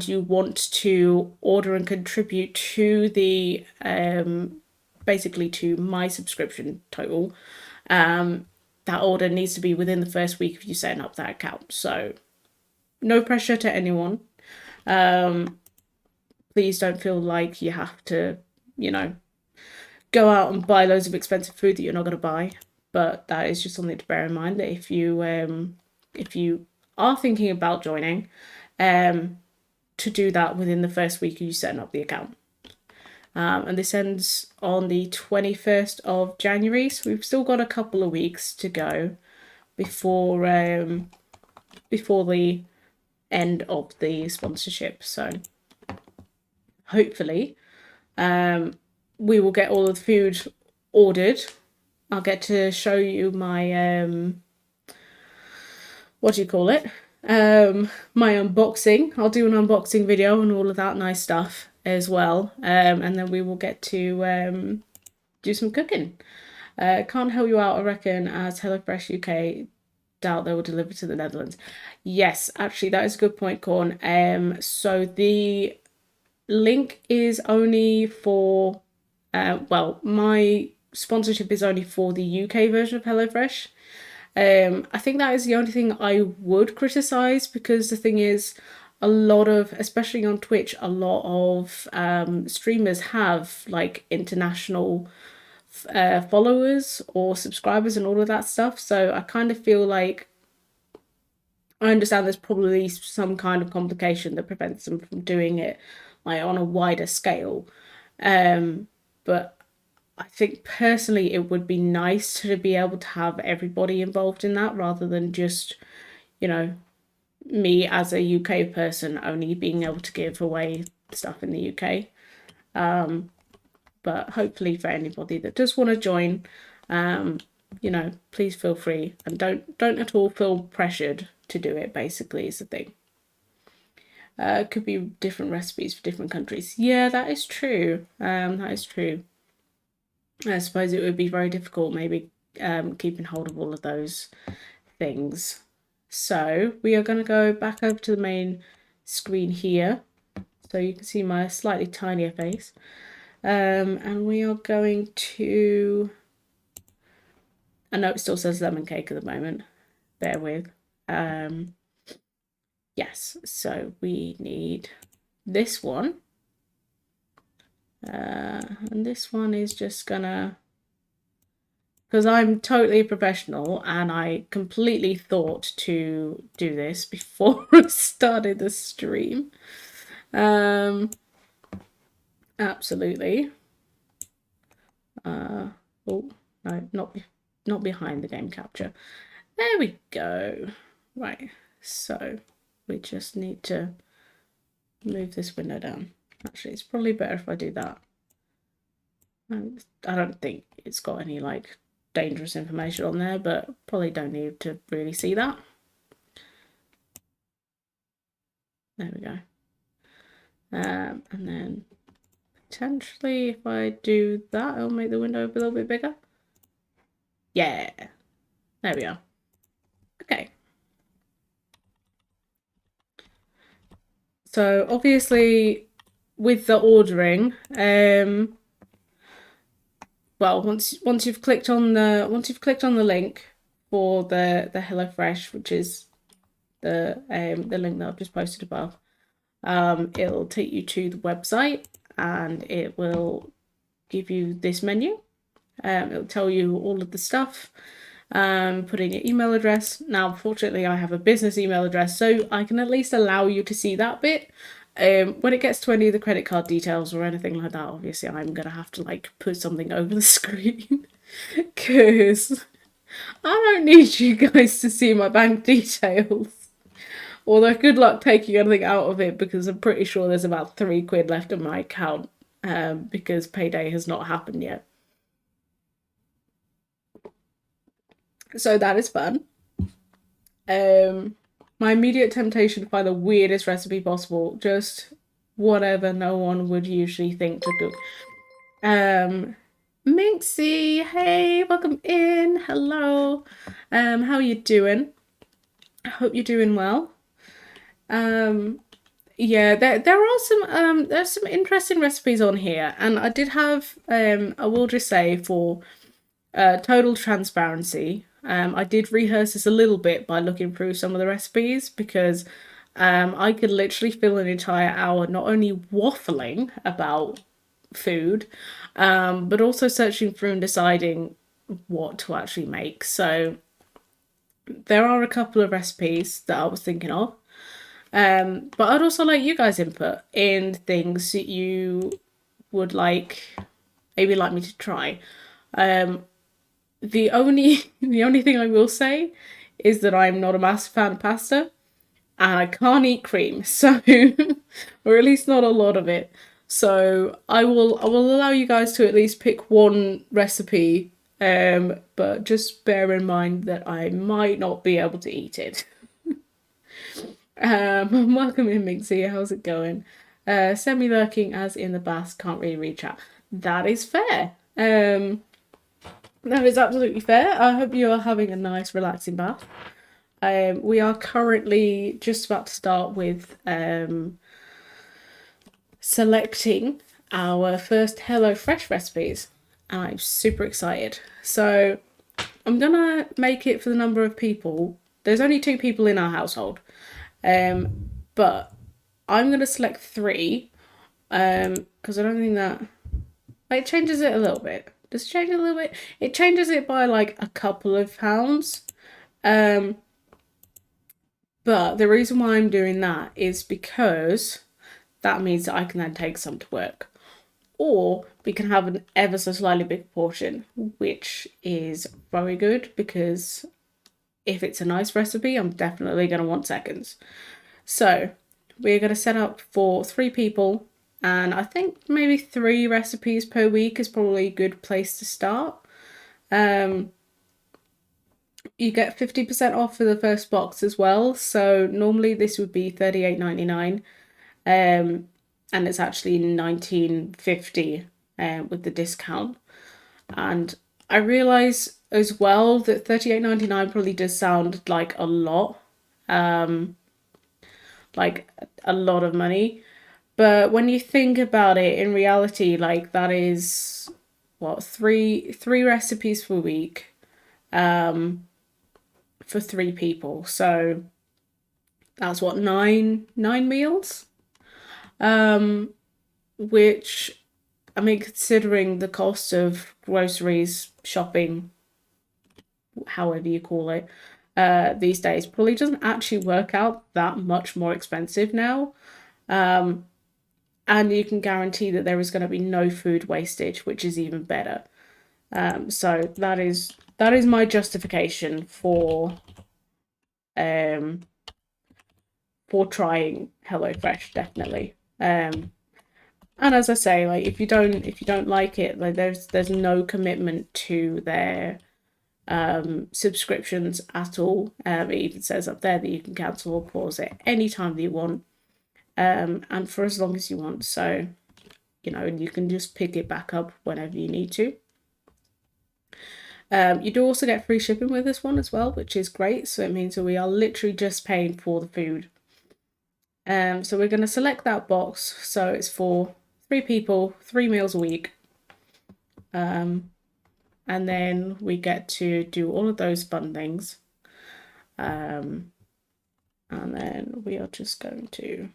you want to order and contribute to the basically to my subscription total, that order needs to be within the first week of you setting up that account. So no pressure to anyone. Please don't feel like you have to, you know, go out and buy loads of expensive food that you're not going to buy. But that is just something to bear in mind, that if you are thinking about joining, to do that within the first week of you setting up the account. And this ends on the 21st of January, so we've still got a couple of weeks to go before the end of the sponsorship. So hopefully we will get all of the food ordered. I'll get to show you my what do you call it? My unboxing. I'll do an unboxing video and all of that nice stuff. as well, and then we will get to do some cooking. Can't help you out, I reckon, as HelloFresh UK doubt they will deliver to the Netherlands. Yes, actually, that is a good point, Corn. So the link is only for, well, my sponsorship is only for the UK version of HelloFresh. I think that is the only thing I would criticize, because the thing is, a lot of, especially on Twitch, a lot of streamers have like international followers or subscribers and all of that stuff. So I kind of feel like, I understand there's probably some kind of complication that prevents them from doing it like on a wider scale. But I think personally it would be nice to be able to have everybody involved in that, rather than just, you know, me as a UK person only being able to give away stuff in the UK. But hopefully for anybody that does want to join, you know, please feel free, and don't at all feel pressured to do it, basically, is the thing. Could be different recipes for different countries. Yeah, that is true. That is true. I suppose it would be very difficult, maybe, keeping hold of all of those things. So we are going to go back over to the main screen here, so you can see my slightly tinier face. And we are going to, I know it still says lemon cake at the moment, bear with. Yes, so we need this one. And this one is just gonna, because I'm totally professional and I completely thought to do this before I started the stream. Absolutely. Oh no, not behind the game capture. There we go. Right, so we just need to move this window down. Actually, it's probably better if I do that. I don't think it's got any like dangerous information on there, but probably don't need to really see that. There we go. And then potentially if I do that, it'll make the window a little bit bigger. Yeah, there we are. Okay. So obviously with the ordering, well, once you've clicked on the link for the HelloFresh, which is the link that I've just posted above, it'll take you to the website and it will give you this menu. It'll tell you all of the stuff. Put in your email address. Now, unfortunately, I have a business email address, so I can at least allow you to see that bit. When it gets to any of the credit card details or anything like that, obviously I'm gonna have to like put something over the screen, because I don't need you guys to see my bank details. Although good luck taking anything out of it, because I'm pretty sure there's about £3 left in my account, because payday has not happened yet. So that is fun. My immediate temptation to find the weirdest recipe possible, just whatever no one would usually think to cook. Minxie, hey, welcome in. Hello. How are you doing? I hope you're doing well. Yeah, there are some there's some interesting recipes on here, and I did have I will just say, for total transparency, I did rehearse this a little bit by looking through some of the recipes, because I could literally fill an entire hour not only waffling about food, but also searching through and deciding what to actually make. So there are a couple of recipes that I was thinking of, but I'd also like you guys' input in things that you would maybe like me to try. The only thing I will say is that I'm not a massive fan of pasta, and I can't eat cream, so or at least not a lot of it. So I will allow you guys to at least pick one recipe, but just bear in mind that I might not be able to eat it. Welcome in, Mixie. How's it going? Semi-lurking as in the bath, can't really reach out. That is fair. That is absolutely fair. I hope you are having a nice, relaxing bath. We are currently just about to start with selecting our first HelloFresh recipes, and I'm super excited. So I'm gonna make it for the number of people. There's only 2 people in our household, but I'm gonna select 3 because I don't think that it changes it a little bit. Does it change it a little bit? It changes it by like a couple of pounds. But the reason why I'm doing that is because that means that I can then take some to work. Or we can have an ever so slightly bigger portion, which is very good because if it's a nice recipe, I'm definitely going to want seconds. So we're going to set up for 3 people, and I think maybe 3 recipes per week is probably a good place to start. You get 50% off for the first box as well. So normally this would be $38.99, and it's actually $19.50 with the discount. And I realise as well that $38.99 probably does sound like a lot, like a lot of money. But when you think about it, in reality, like that is what three recipes per week, for 3 people. So that's what nine meals. Which, I mean, considering the cost of groceries, shopping, however you call it, these days, probably doesn't actually work out that much more expensive now. And you can guarantee that there is going to be no food wastage, which is even better. So that is my justification for trying HelloFresh, definitely. And as I say, like if you don't like it, like there's no commitment to their subscriptions at all. It even says up there that you can cancel or pause it anytime that you want, and for as long as you want. So, you can just pick it back up whenever you need to. You do also get free shipping with this one as well, which is great. So it means that we are literally just paying for the food. So we're going to select that box. So it's for 3 people, 3 meals a week. And then we get to do all of those fun things. And then we are just going to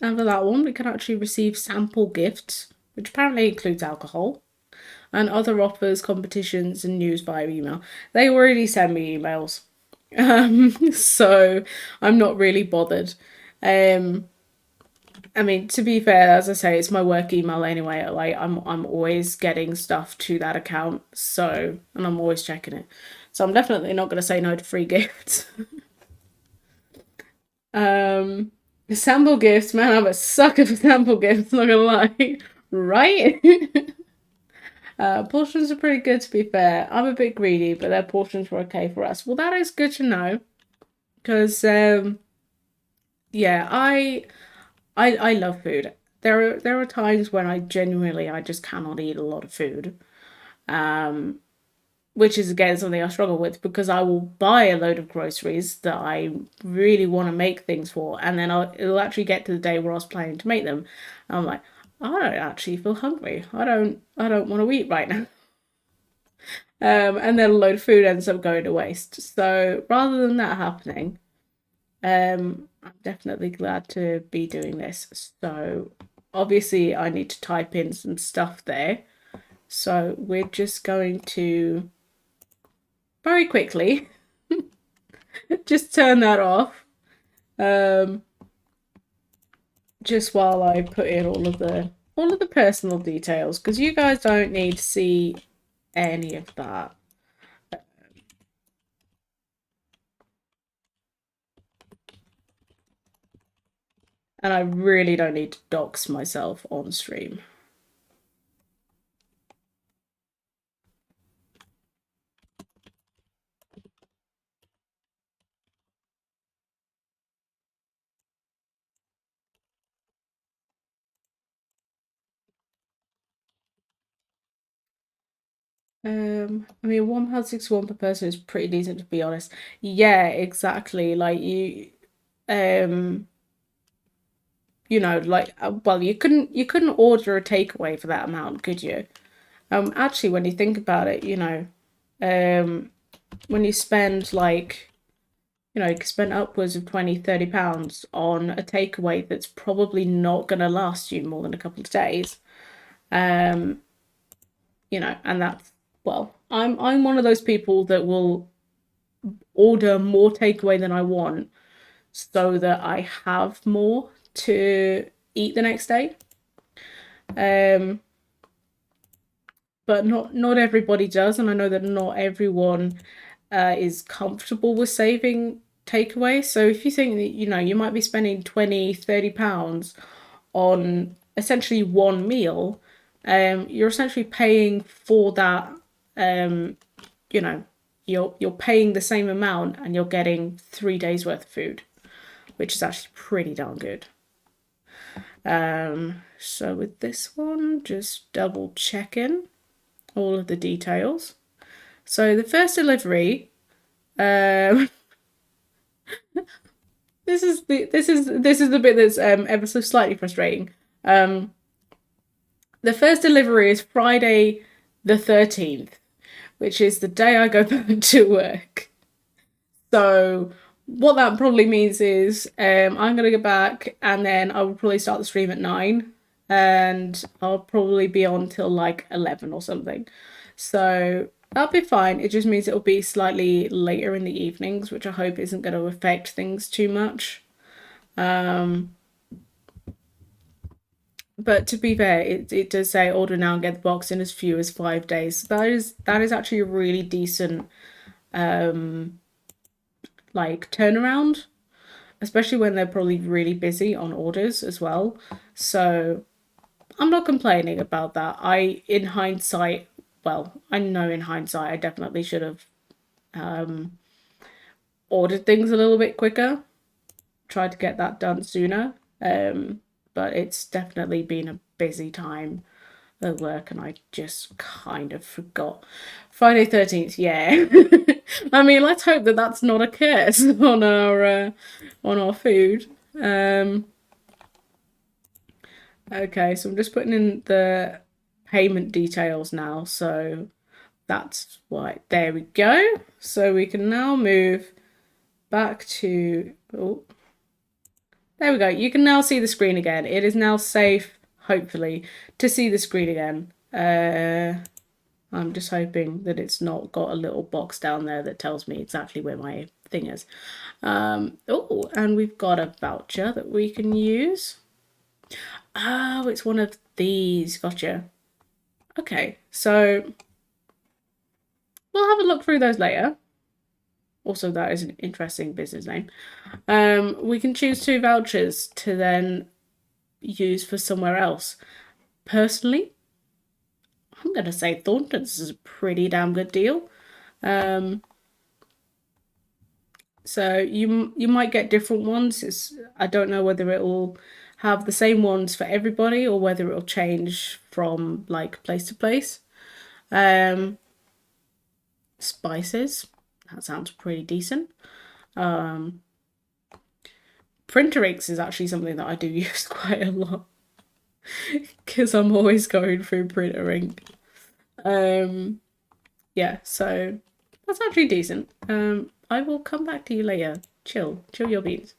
and for that one, we can actually receive sample gifts, which apparently includes alcohol, and other offers, competitions, and news via email. They already send me emails, so I'm not really bothered. I mean, to be fair, as I say, it's my work email anyway. Like I'm always getting stuff to that account, so and I'm always checking it. So I'm definitely not going to say no to free gifts. Sample gifts, man, I'm a sucker for sample gifts, not gonna lie. Right? Portions are pretty good, to be fair. I'm a bit greedy, but their portions were okay for us. Well, that is good to know, because yeah, I love food. There are times when I genuinely I just cannot eat a lot of food, which is again something I struggle with because I will buy a load of groceries that I really want to make things for, and then it'll actually get to the day where I was planning to make them, and I'm like, I don't actually feel hungry. I don't want to eat right now. And then a load of food ends up going to waste. So rather than that happening, I'm definitely glad to be doing this. So obviously I need to type in some stuff there. So we're just going to very quickly just turn that off. Just while I put in all of the personal details, because you guys don't need to see any of that. And I really don't need to dox myself on stream. I mean, £1.61 per person is pretty decent, to be honest. Yeah, exactly. Like um, like well, you couldn't order a takeaway for that amount, could you? Actually, when you think about it, when you spend like, you can spend upwards of 20, £30 on a takeaway that's probably not going to last you more than a couple of days. And that's, well, I'm one of those people that will order more takeaway than I want so that I have more to eat the next day. But not everybody does, and I know that not everyone is comfortable with saving takeaway. So if you think that you might be spending 20, £30 on essentially one meal, you're essentially paying for that. You know, you're paying the same amount and you're getting 3 days worth of food, which is actually pretty darn good. So with this one, just double checking all of the details. So the first delivery, um, this is the bit that's ever so slightly frustrating. The first delivery is Friday the 13th, which is the day I go back to work. So what that probably means is I'm gonna go back and then I will probably start the stream at 9 and I'll probably be on till like 11 or something. So that'll be fine. It just means it'll be slightly later in the evenings, which I hope isn't going to affect things too much. But to be fair, it does say order now and get the box in as few as 5 days. So that is actually a really decent like turnaround, especially when they're probably really busy on orders as well. So I'm not complaining about that. In hindsight, well, I know in hindsight I definitely should have ordered things a little bit quicker, tried to get that done sooner. But it's definitely been a busy time at work and I just kind of forgot. Friday 13th, yeah. I mean, let's hope that that's not a curse on our food. Okay, so I'm just putting in the payment details now. So that's why. There we go. So we can now move back to. Oh, there we go. You can now see the screen again. It is now safe, hopefully, to see the screen again. I'm just hoping that it's not got a little box down there that tells me exactly where my thing is. Oh, and we've got a voucher that we can use. Oh, it's one of these. Gotcha. Okay, so we'll have a look through those later. Also, that is an interesting business name. We can choose 2 vouchers to then use for somewhere else. Personally, I'm going to say Thornton's is a pretty damn good deal. So you might get different ones. I don't know whether it will have the same ones for everybody or whether it'll change from like place to place. Spices, that sounds pretty decent. Printer inks is actually something that I do use quite a lot because I'm always going through printer ink. Yeah, so that's actually decent. I will come back to you later. Chill your beans.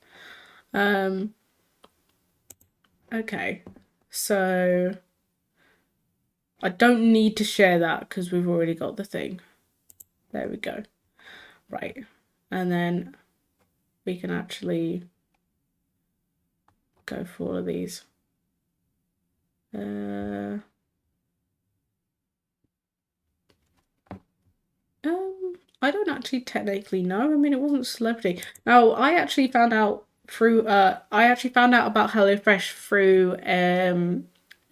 Okay, so I don't need to share that because we've already got the thing. There we go. Right, and then we can actually go for all of these. I don't actually technically know. I mean, it wasn't celebrity. Now, I actually found out through I actually found out about HelloFresh through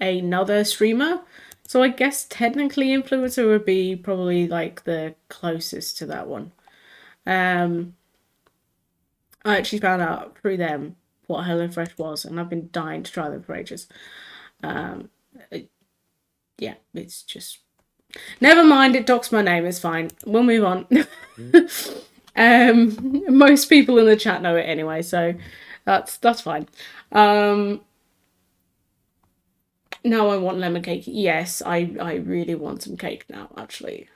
another streamer. So I guess technically influencer would be probably like the closest to that one. Um I actually found out through them what HelloFresh was, and I've been dying to try them for ages. Um yeah, it's just never mind, it docks my name, it's fine. We'll move on. Most people in the chat know it anyway, so that's fine. Now I want lemon cake. Yes, I really want some cake now, actually.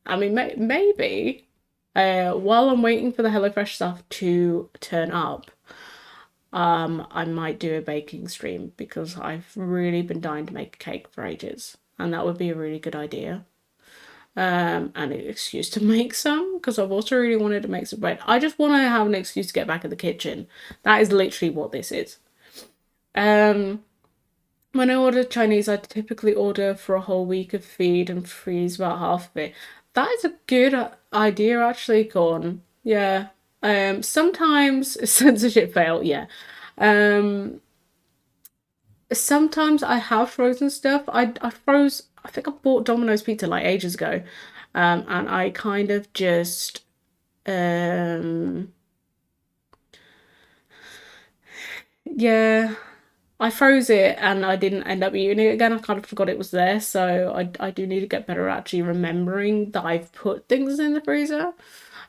I mean, maybe while I'm waiting for the HelloFresh stuff to turn up, I might do a baking stream because I've really been dying to make a cake for ages, and that would be a really good idea. And an excuse to make some, because I've also really wanted to make some bread. I just want to have an excuse to get back in the kitchen. That is literally what this is. When I order Chinese, I typically order for a whole week of feed and freeze about half of it. That is a good idea, actually, Corn. Yeah. Sometimes censorship fail. Yeah. Sometimes I have frozen stuff. I froze. I think I bought Domino's pizza like ages ago, and I kind of just yeah. I froze it and I didn't end up eating it again. I kind of forgot it was there, so I do need to get better at actually remembering that I've put things in the freezer.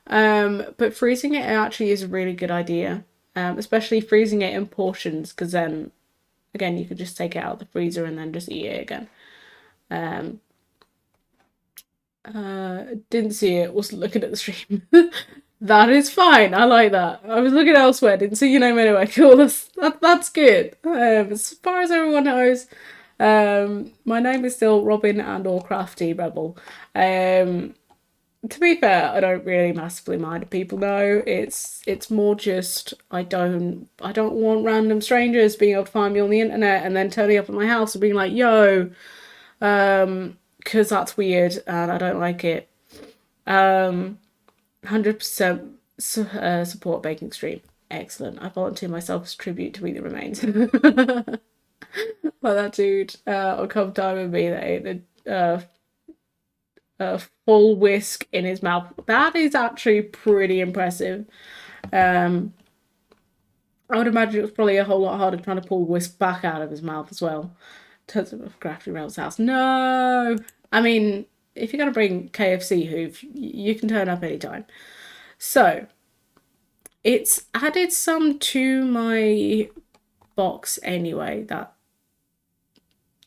But freezing it actually is a really good idea, especially freezing it in portions, because then, again, you could just take it out of the freezer and then just eat it again. Didn't see it, wasn't looking at the stream. That is fine. I like that. I was looking elsewhere. Didn't see your name anyway. Cool. That's good. As far as everyone knows, my name is still Robin and or Crafty Rebel. To be fair, I don't really massively mind if people know. It's more just I don't want random strangers being able to find me on the internet and then turning up at my house and being like, "Yo," because that's weird and I don't like it. 100% support baking stream. Excellent. I volunteer myself as tribute to Eat the Remains. Like that dude will come time with me that ate a full whisk in his mouth. That is actually pretty impressive. I would imagine it was probably a whole lot harder trying to pull whisk back out of his mouth as well. Turns up at Crafty Rail's house. No! I mean, if you're going to bring KFC hoof, you can turn up anytime. So, it's added some to my box anyway. That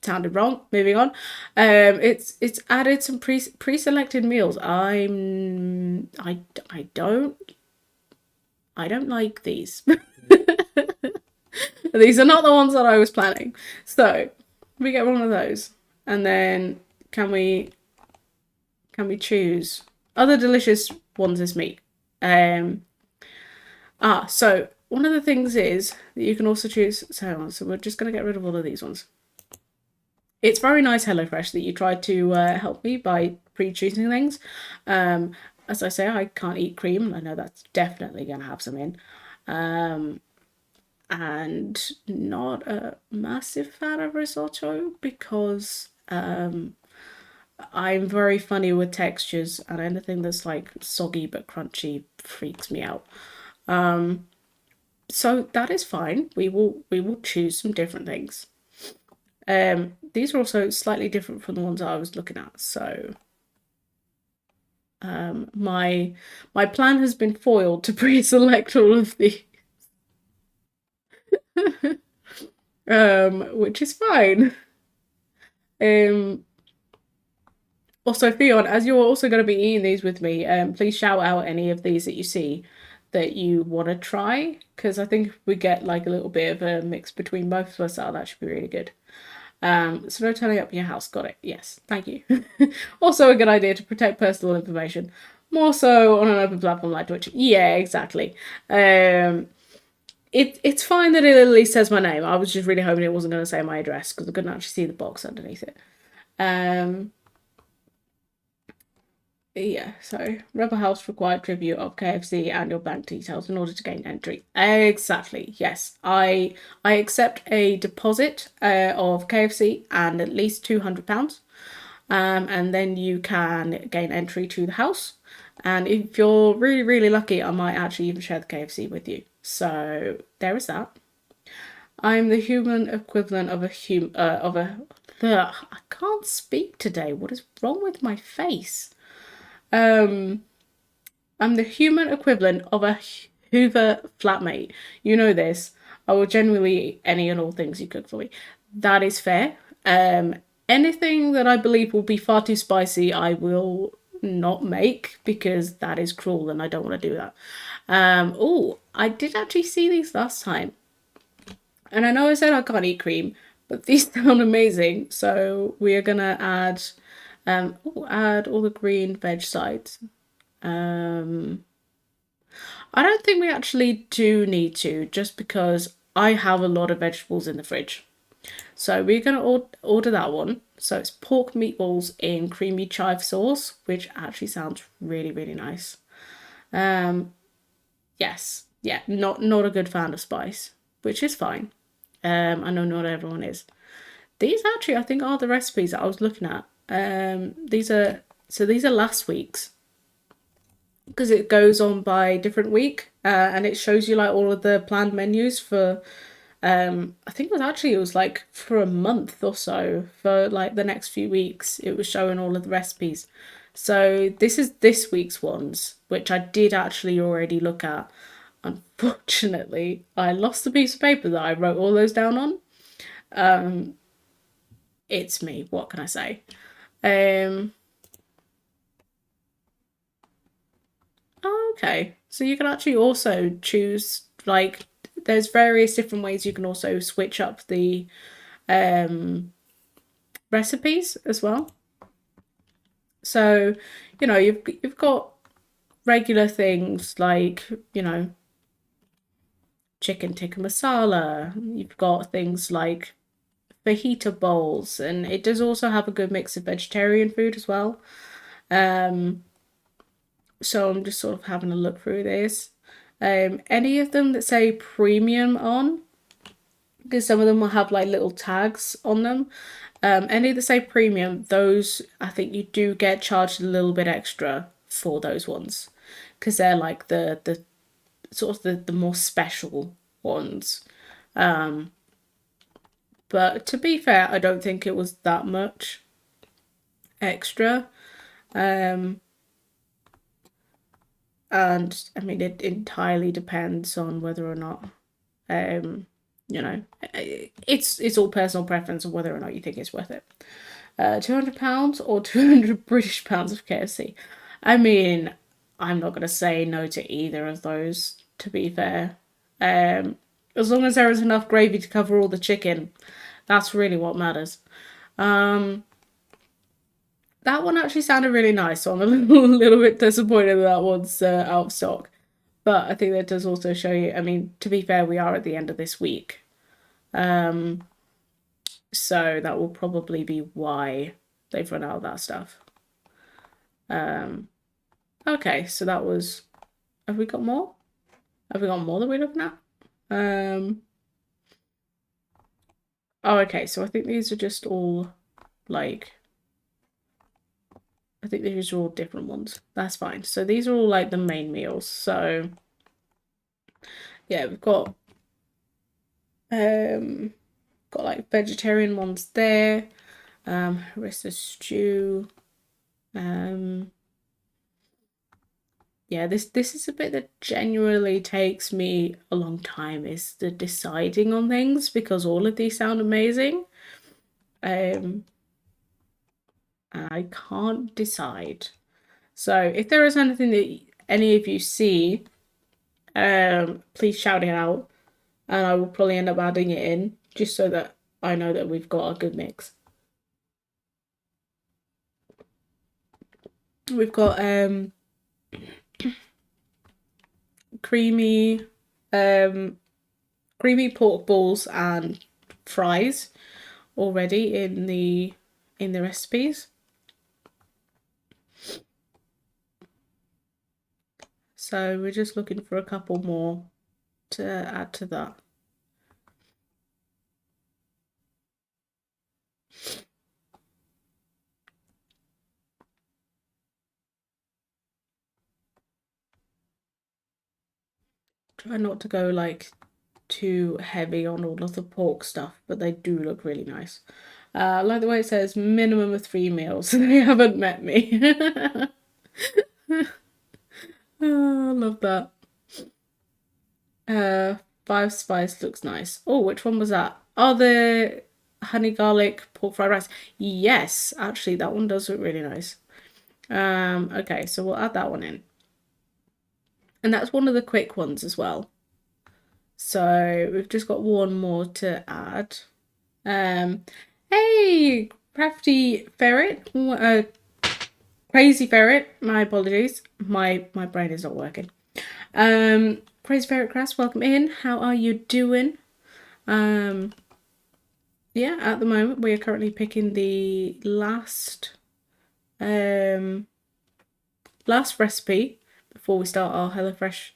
sounded wrong. Moving on. It's added some pre-selected meals. I don't like these. These are not the ones that I was planning. So, we get one of those, and then can we choose other delicious ones this week? So one of the things is that you can also choose. So we're just going to get rid of all of these ones. It's very nice, HelloFresh, that you tried to help me by pre-choosing things. As I say, I can't eat cream. I know that's definitely going to have some in. And not a massive fan of risotto because I'm very funny with textures, and anything that's like soggy but crunchy freaks me out. So that is fine. We will choose some different things. These are also slightly different from the ones I was looking at. So my plan has been foiled to pre-select all of these. Which is fine. Also, Theon, as you're also going to be eating these with me, please shout out any of these that you see that you want to try, because I think if we get like a little bit of a mix between both of us, that should be really good. So no turning up your house. Got it. Yes, thank you. Also a good idea to protect personal information, more so on an open platform like Twitch. Yeah, exactly. It's fine that it at least says my name. I was just really hoping it wasn't going to say my address because I couldn't actually see the box underneath it. Yeah, so Rebel House required review of KFC and your bank details in order to gain entry. Exactly. Yes, I accept a deposit of KFC and at least £200, and then you can gain entry to the house. And if you're really really lucky, I might actually even share the KFC with you. So there is that. I'm the human equivalent of a. Ugh, I can't speak today. What is wrong with my face? Um, I'm the human equivalent of a Hoover flatmate. You know this. I will genuinely eat any and all things you cook for me. That is fair. Um, Anything that I believe will be far too spicy, I will not make because that is cruel and I don't want to do that. Oh, I did actually see these last time. And I know I said I can't eat cream, but these sound amazing. So we are gonna add all the green veg sides. Um, I don't think we actually do need to, just because I have a lot of vegetables in the fridge. So we're gonna order that one. So it's pork meatballs in creamy chive sauce, which actually sounds really really nice. Um, yes, yeah, not a good fan of spice, which is fine. I know not everyone is. These actually, I think, are the recipes that I was looking at. These are last week's because it goes on by different week, and it shows you like all of the planned menus for. I think it was like for a month or so for like the next few weeks. It was showing all of the recipes. So this is this week's ones, which I did actually already look at. Unfortunately, I lost the piece of paper that I wrote all those down on. It's me. What can I say? Um, okay. So you can actually also choose like there's various different ways you can also switch up the um recipes as well. So, you've got regular things like, chicken tikka masala. You've got things like fajita bowls, and it does also have a good mix of vegetarian food as well. Um, so I'm just sort of having a look through this. Any of them that say premium on, because some of them will have like little tags on them. Any that say premium, those I think you do get charged a little bit extra for those ones, because they're like the sort of the more special ones. But to be fair, I don't think it was that much extra. Um, and I mean, it entirely depends on whether or not, um, it's all personal preference on whether or not you think it's worth it. £200 or 200 British pounds of KFC. I mean, I'm not gonna say no to either of those. To be fair, as long as there is enough gravy to cover all the chicken, that's really what matters. Um, that one actually sounded really nice, so I'm a little bit disappointed that one's out of stock. But I think that does also show you. I mean, to be fair, we are at the end of this week, so that will probably be why they've run out of that stuff. Okay, so that was. Have we got more? Have we got more that we're looking at? Oh, okay. So I think these are just all like. I think these are all different ones. That's fine. So these are all like the main meals. So yeah, we've got like vegetarian ones there. Harissa stew. Yeah, this is a bit that genuinely takes me a long time, is the deciding on things, because all of these sound amazing. And I can't decide. So if there is anything that any of you see, please shout it out, and I will probably end up adding it in just so that I know that we've got a good mix. We've got creamy creamy pork balls and fries already in the recipes. So we're just looking for a couple more to add to that. Try not to go like too heavy on all of the pork stuff, but they do look really nice. I like the way it says minimum of 3 meals. They haven't met me. Oh, I love that. 5 spice looks nice. Oh, which one was that? Oh, the honey garlic pork fried rice. Yes, actually, that one does look really nice. Okay, so we'll add that one in. And that's one of the quick ones as well. So we've just got one more to add. Hey, crafty ferret, crazy ferret. My apologies, my brain is not working. Crazy ferret Crass, welcome in. How are you doing? Yeah, at the moment we are currently picking the last recipe before we start our HelloFresh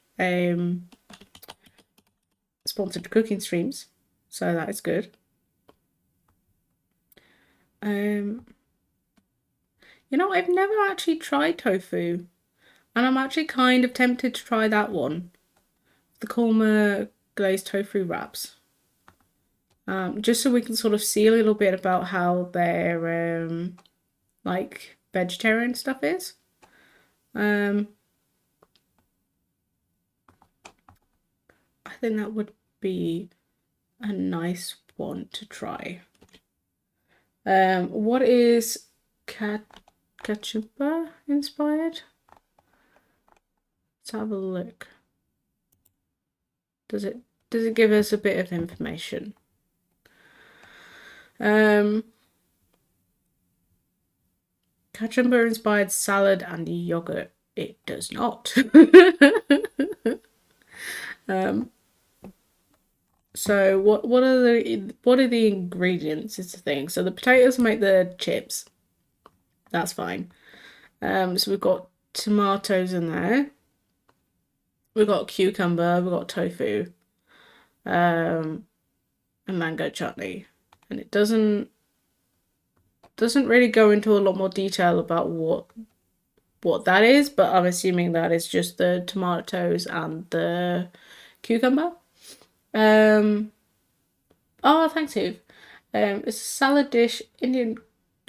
sponsored cooking streams. So that is good. You know, I've never actually tried tofu, and I'm actually kind of tempted to try that one, the Kolma glazed tofu wraps. Just so we can sort of see a little bit about how their like vegetarian stuff is. I think that would be a nice one to try. What is Kachupa inspired? Let's have a look. Does it give us a bit of information? Kachumba inspired salad and yogurt. It does not. So what are the ingredients is the thing. So the potatoes make the chips. That's fine. So we've got tomatoes in there. We've got cucumber, we've got tofu, and mango chutney. And it doesn't really go into a lot more detail about what that is, but I'm assuming that is just the tomatoes and the cucumber. Oh, thanks, Hoof. It's a salad dish, Indian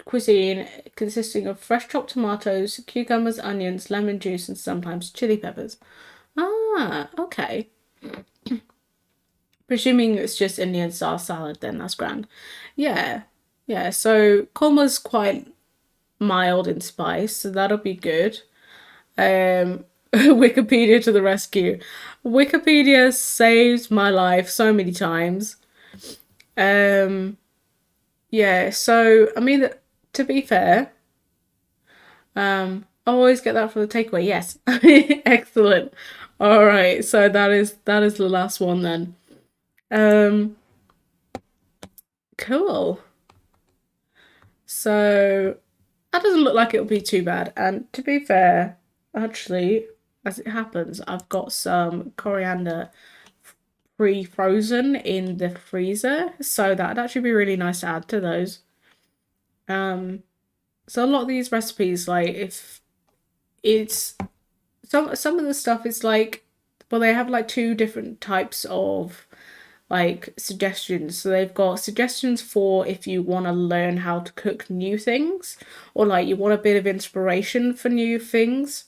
cuisine, consisting of fresh chopped tomatoes, cucumbers, onions, lemon juice, and sometimes chili peppers. Ah, okay. Presuming it's just Indian style salad, then that's grand. Yeah, yeah. So Kolma's quite mild in spice, so that'll be good. Wikipedia to the rescue. Wikipedia saves my life so many times. Yeah, so I mean, to be fair, I always get that for the takeaway. Yes, excellent. All right, so that is the last one then. Cool. So that doesn't look like it'll be too bad. And to be fair, actually, as it happens, I've got some coriander pre-frozen in the freezer, so that'd actually be really nice to add to those. So a lot of these recipes, like if it's some of the stuff is like, well, they have like two different types of like suggestions. So they've got suggestions for if you want to learn how to cook new things, or like you want a bit of inspiration for new things.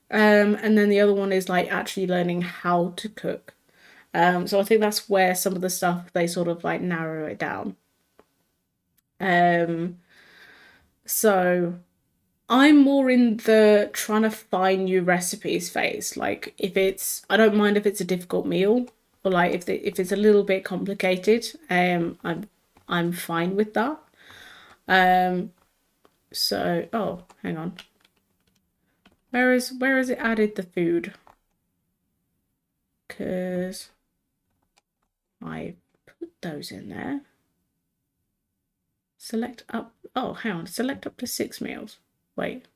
And then the other one is like actually learning how to cook. So I think that's where some of the stuff they sort of like narrow it down. So I'm more in the trying to find new recipes phase. Like if it's, I don't mind if it's a difficult meal, or like if it's a little bit complicated. I'm fine with that. So oh, hang on. Where is it added the food? Because I put those in there. Select up. Oh, hang on. Select up to 6 meals. Wait.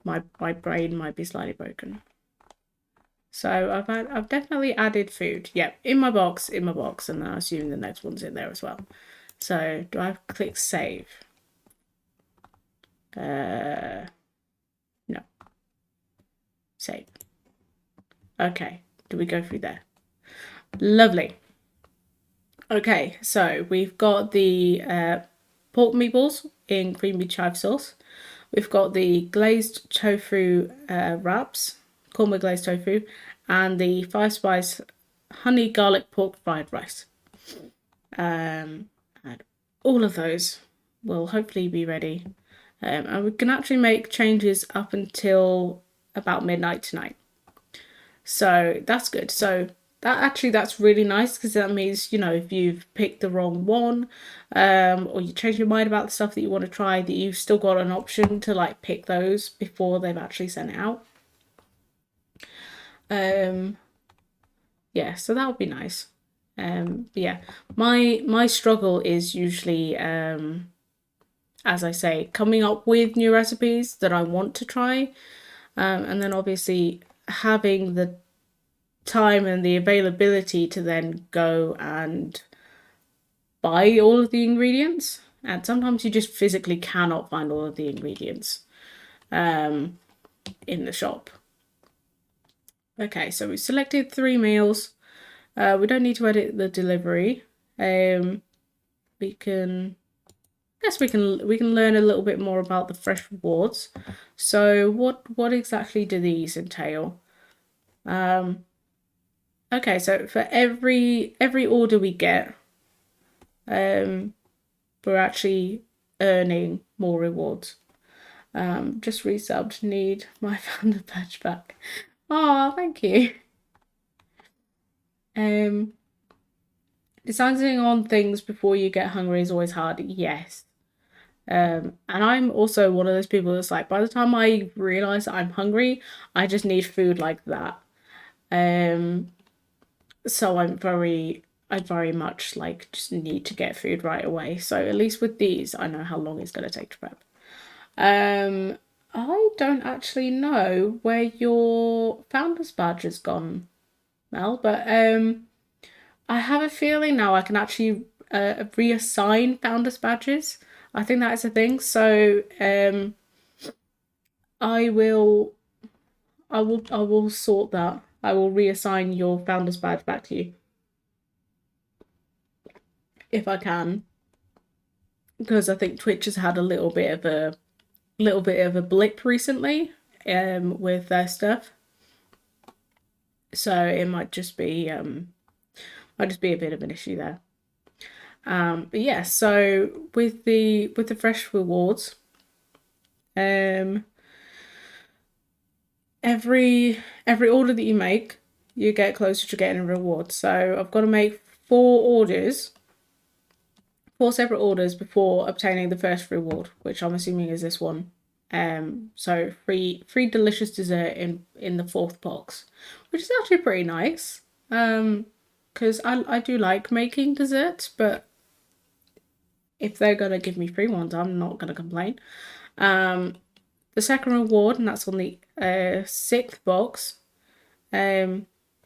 my brain might be slightly broken. So I've definitely added food. Yep, in my box, and then I assume the next one's in there as well. So do I click save? No. Save. Okay, do we go through there? Lovely. Okay, so we've got the pork meatballs in creamy chive sauce. We've got the glazed tofu wraps, korma glazed tofu, and the 5-spice honey garlic pork fried rice. And all of those will hopefully be ready. And we can actually make changes up until about midnight tonight. So that's good. So that's really nice, because that means, you know, if you've picked the wrong one, or you change your mind about the stuff that you want to try, that you've still got an option to like pick those before they've actually sent it out. Yeah, so that would be nice. Yeah, my struggle is usually, as I say, coming up with new recipes that I want to try, and then obviously having the time and the availability to then go and buy all of the ingredients. And sometimes you just physically cannot find all of the ingredients in the shop. Okay, so we selected 3 meals. We don't need to edit the delivery. We can learn a little bit more about the fresh rewards. So what exactly do these entail? Okay, so for every order we get, we're actually earning more rewards. Just resubbed, need my founder badge back. Oh, thank you. Deciding on things before you get hungry is always hard. Yes. And I'm also one of those people that's like, by the time I realize that I'm hungry, I just need food like that. So I very much like just need to get food right away. So at least with these, I know how long it's going to take to prep. I don't actually know where your founder's badge has gone, Mel, but I have a feeling now I can actually reassign founder's badges. I think that is a thing. So I will sort that. I will reassign your founder's badge back to you if I can, because I think Twitch has had a little bit of a blip recently with their stuff. So it might just be a bit of an issue there. But yeah, so with the fresh rewards, every order that you make, you get closer to getting a reward. So I've got to make 4 separate orders before obtaining the first reward, which I'm assuming is this one. So free delicious dessert in the 4th box, which is actually pretty nice. Because I do like making desserts, but if they're gonna give me free ones, I'm not gonna complain. The second reward, and that's on the 6th box.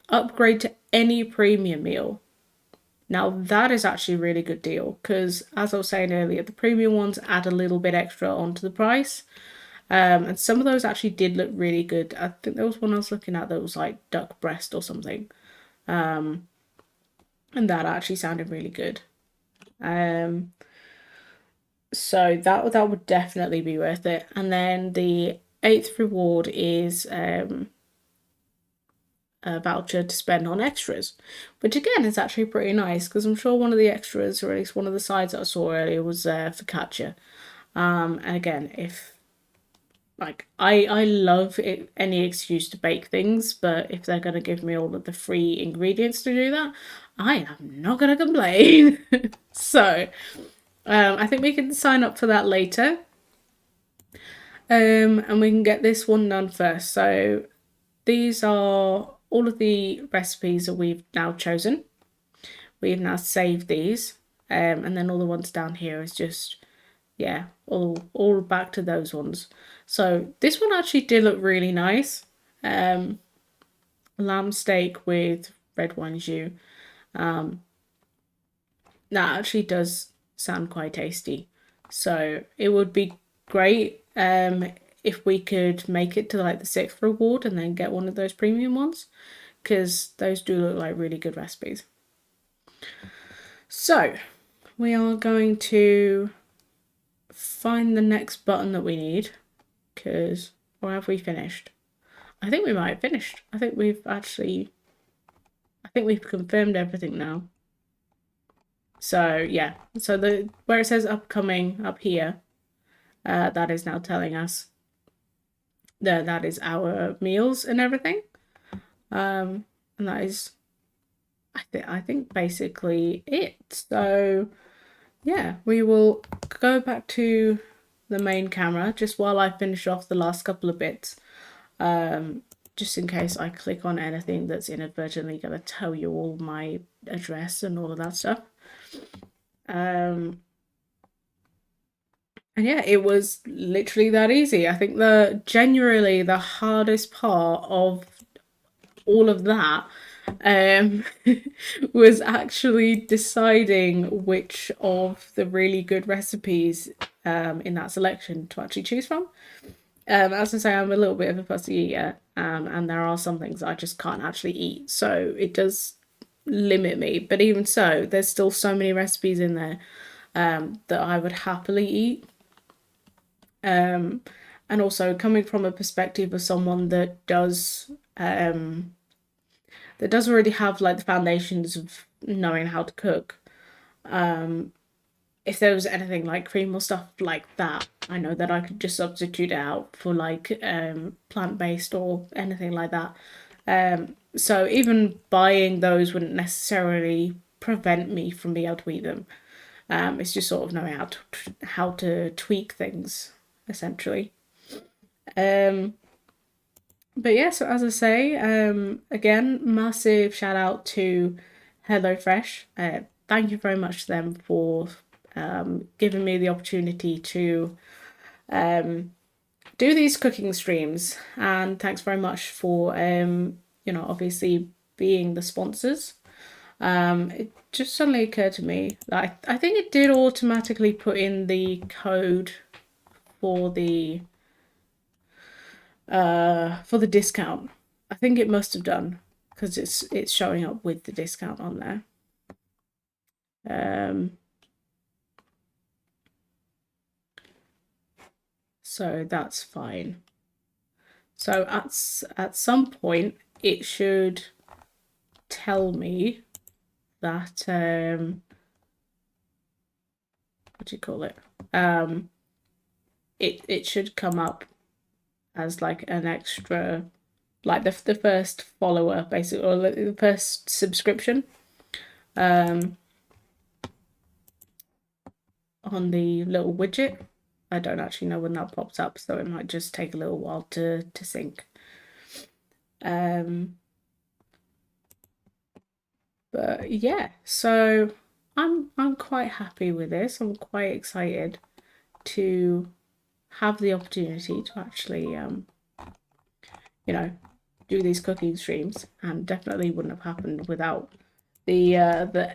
Upgrade to any premium meal. Now that is actually a really good deal, because as I was saying earlier, the premium ones add a little bit extra onto the price. And some of those actually did look really good. I think there was one I was looking at that was like duck breast or something. And that actually sounded really good. So that would definitely be worth it. And then the 8th reward is a voucher to spend on extras, which again is actually pretty nice, because I'm sure one of the extras, or at least one of the sides that I saw earlier, was focaccia. And again, if like I love it, any excuse to bake things, but if they're gonna give me all of the free ingredients to do that, I am not gonna complain. So I think we can sign up for that later. And we can get this one done first. So these are all of the recipes that we've now chosen. We've now saved these. And then all the ones down here is just yeah, all back to those ones. So this one actually did look really nice. Lamb steak with red wine jus. That actually does sound quite tasty. So it would be great if we could make it to like the 6th reward and then get one of those premium ones, because those do look like really good recipes. So we are going to find the next button that we need, because, or have we finished? I think we might have finished. I think we've confirmed everything now. So yeah, so the where it says upcoming up here, that is now telling us that is our meals and everything. And that is, I think basically it. So yeah, we will go back to the main camera just while I finish off the last couple of bits. Just in case I click on anything that's inadvertently going to tell you all my address and all of that stuff. And yeah, it was literally that easy. I think generally the hardest part of all of that was actually deciding which of the really good recipes in that selection to actually choose from. As I say, I'm a little bit of a fussy eater, and there are some things I just can't actually eat, so it does limit me. But even so, there's still so many recipes in there that I would happily eat. And also coming from a perspective of someone that does already have like the foundations of knowing how to cook. If there was anything like cream or stuff like that, I know that I could just substitute it out for like plant-based or anything like that. So even buying those wouldn't necessarily prevent me from being able to eat them. It's just sort of knowing how to tweak things, essentially. But yeah, so as I say, again, massive shout out to HelloFresh. Thank you very much to them for giving me the opportunity to do these cooking streams, and thanks very much for obviously being the sponsors. It just suddenly occurred to me that I think it did automatically put in the code for the discount. I think it must have done, because it's showing up with the discount on there. So that's fine. So at some point it should tell me that what do you call it? It should come up as like an extra, like the first follower basically, or the first subscription on the little widget. I don't actually know when that pops up, so it might just take a little while to sync. But yeah, so I'm quite happy with this. I'm quite excited to have the opportunity to actually do these cooking streams, and definitely wouldn't have happened without the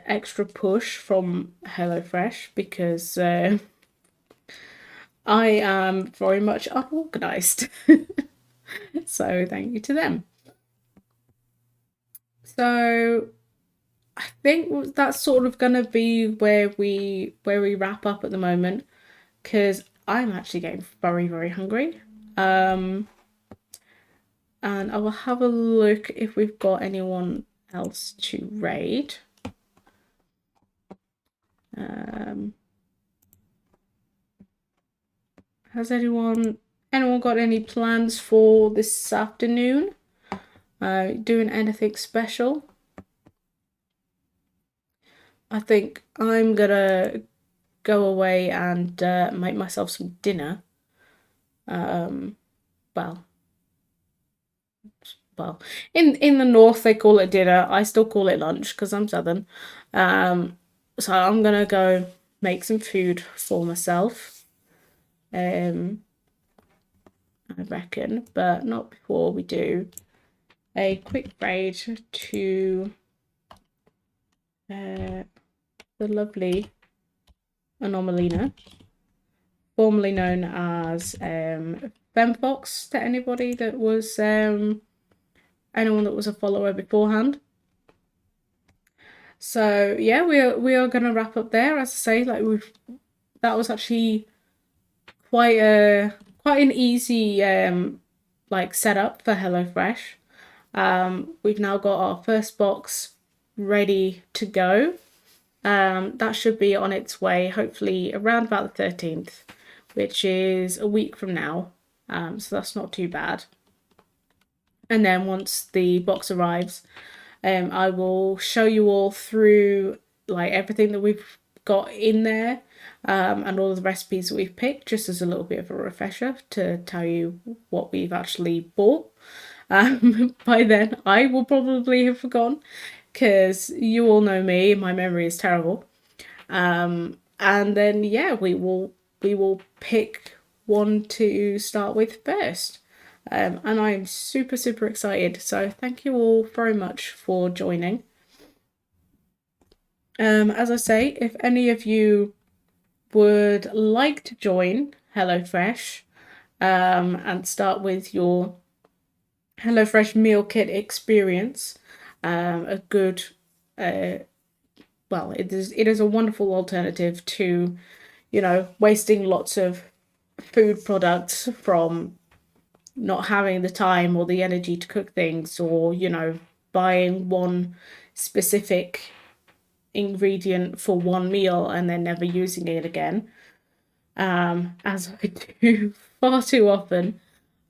extra push from HelloFresh, because I am very much unorganized. So thank you to them. So I think that's sort of gonna be where we wrap up at the moment, because I'm actually getting very, very hungry. And I will have a look if we've got anyone else to raid. Has anyone got any plans for this afternoon? Doing anything special? I think I'm gonna go away and make myself some dinner. Well, in the north they call it dinner. I still call it lunch because I'm southern. So I'm gonna go make some food for myself. I reckon, but not before we do a quick raid to the lovely Anomalina, formerly known as FemFox, to anybody that was anyone that was a follower beforehand. So yeah, we are gonna wrap up there. As I say, like that was actually quite an easy like setup for HelloFresh. We've now got our first box ready to go. That should be on its way hopefully around about the 13th, which is a week from now. So that's not too bad. And then once the box arrives, I will show you all through like everything that we've got in there, and all of the recipes that we've picked, just as a little bit of a refresher to tell you what we've actually bought. By then I will probably have forgotten, because you all know me, my memory is terrible. And then yeah, we will pick one to start with first. And I'm super excited. So thank you all very much for joining. As I say, if any of you would like to join HelloFresh and start with your HelloFresh meal kit experience, a good well, it is a wonderful alternative to, you know, wasting lots of food products from not having the time or the energy to cook things, or, you know, buying one specific ingredient for one meal and then never using it again, as I do far too often.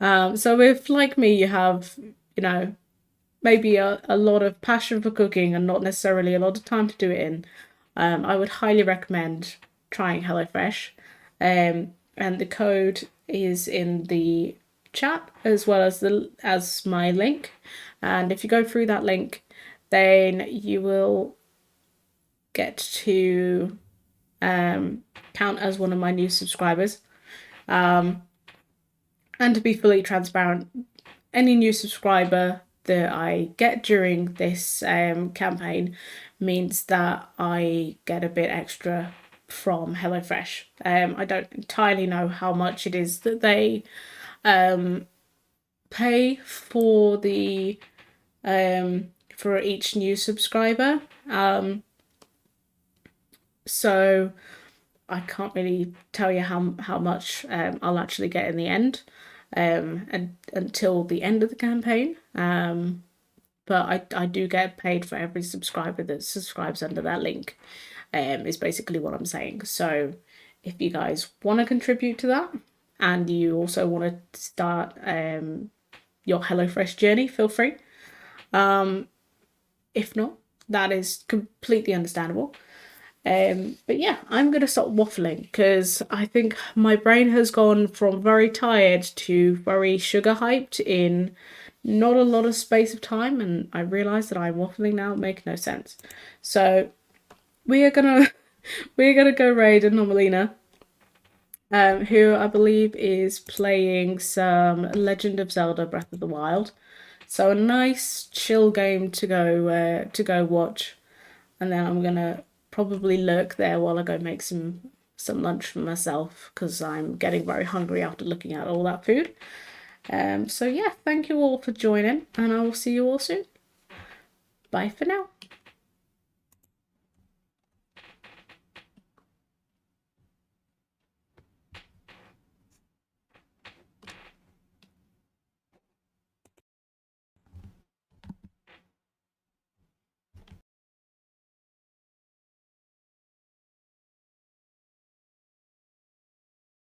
So if, like me, you have, you know, maybe a lot of passion for cooking and not necessarily a lot of time to do it in, I would highly recommend trying HelloFresh. And the code is in the chat, as well as my link. And if you go through that link, then you will get to count as one of my new subscribers. And to be fully transparent, any new subscriber that I get during this campaign means that I get a bit extra from HelloFresh. I don't entirely know how much it is that they pay for the for each new subscriber. So I can't really tell you how much I'll actually get in the end, and until the end of the campaign. But I do get paid for every subscriber that subscribes under that link, is basically what I'm saying. So if you guys want to contribute to that, and you also want to start your HelloFresh journey, feel free. If not, that is completely understandable. But yeah, I'm going to stop waffling, because I think my brain has gone from very tired to very sugar hyped in not a lot of space of time, and I realise that I'm waffling now, make no sense. So we are gonna go raid Anomalina, who I believe is playing some Legend of Zelda Breath of the Wild. So a nice chill game to go watch, and then I'm gonna probably lurk there while I go make some lunch for myself, because I'm getting very hungry after looking at all that food. So yeah, thank you all for joining, and I will see you all soon. Bye for now.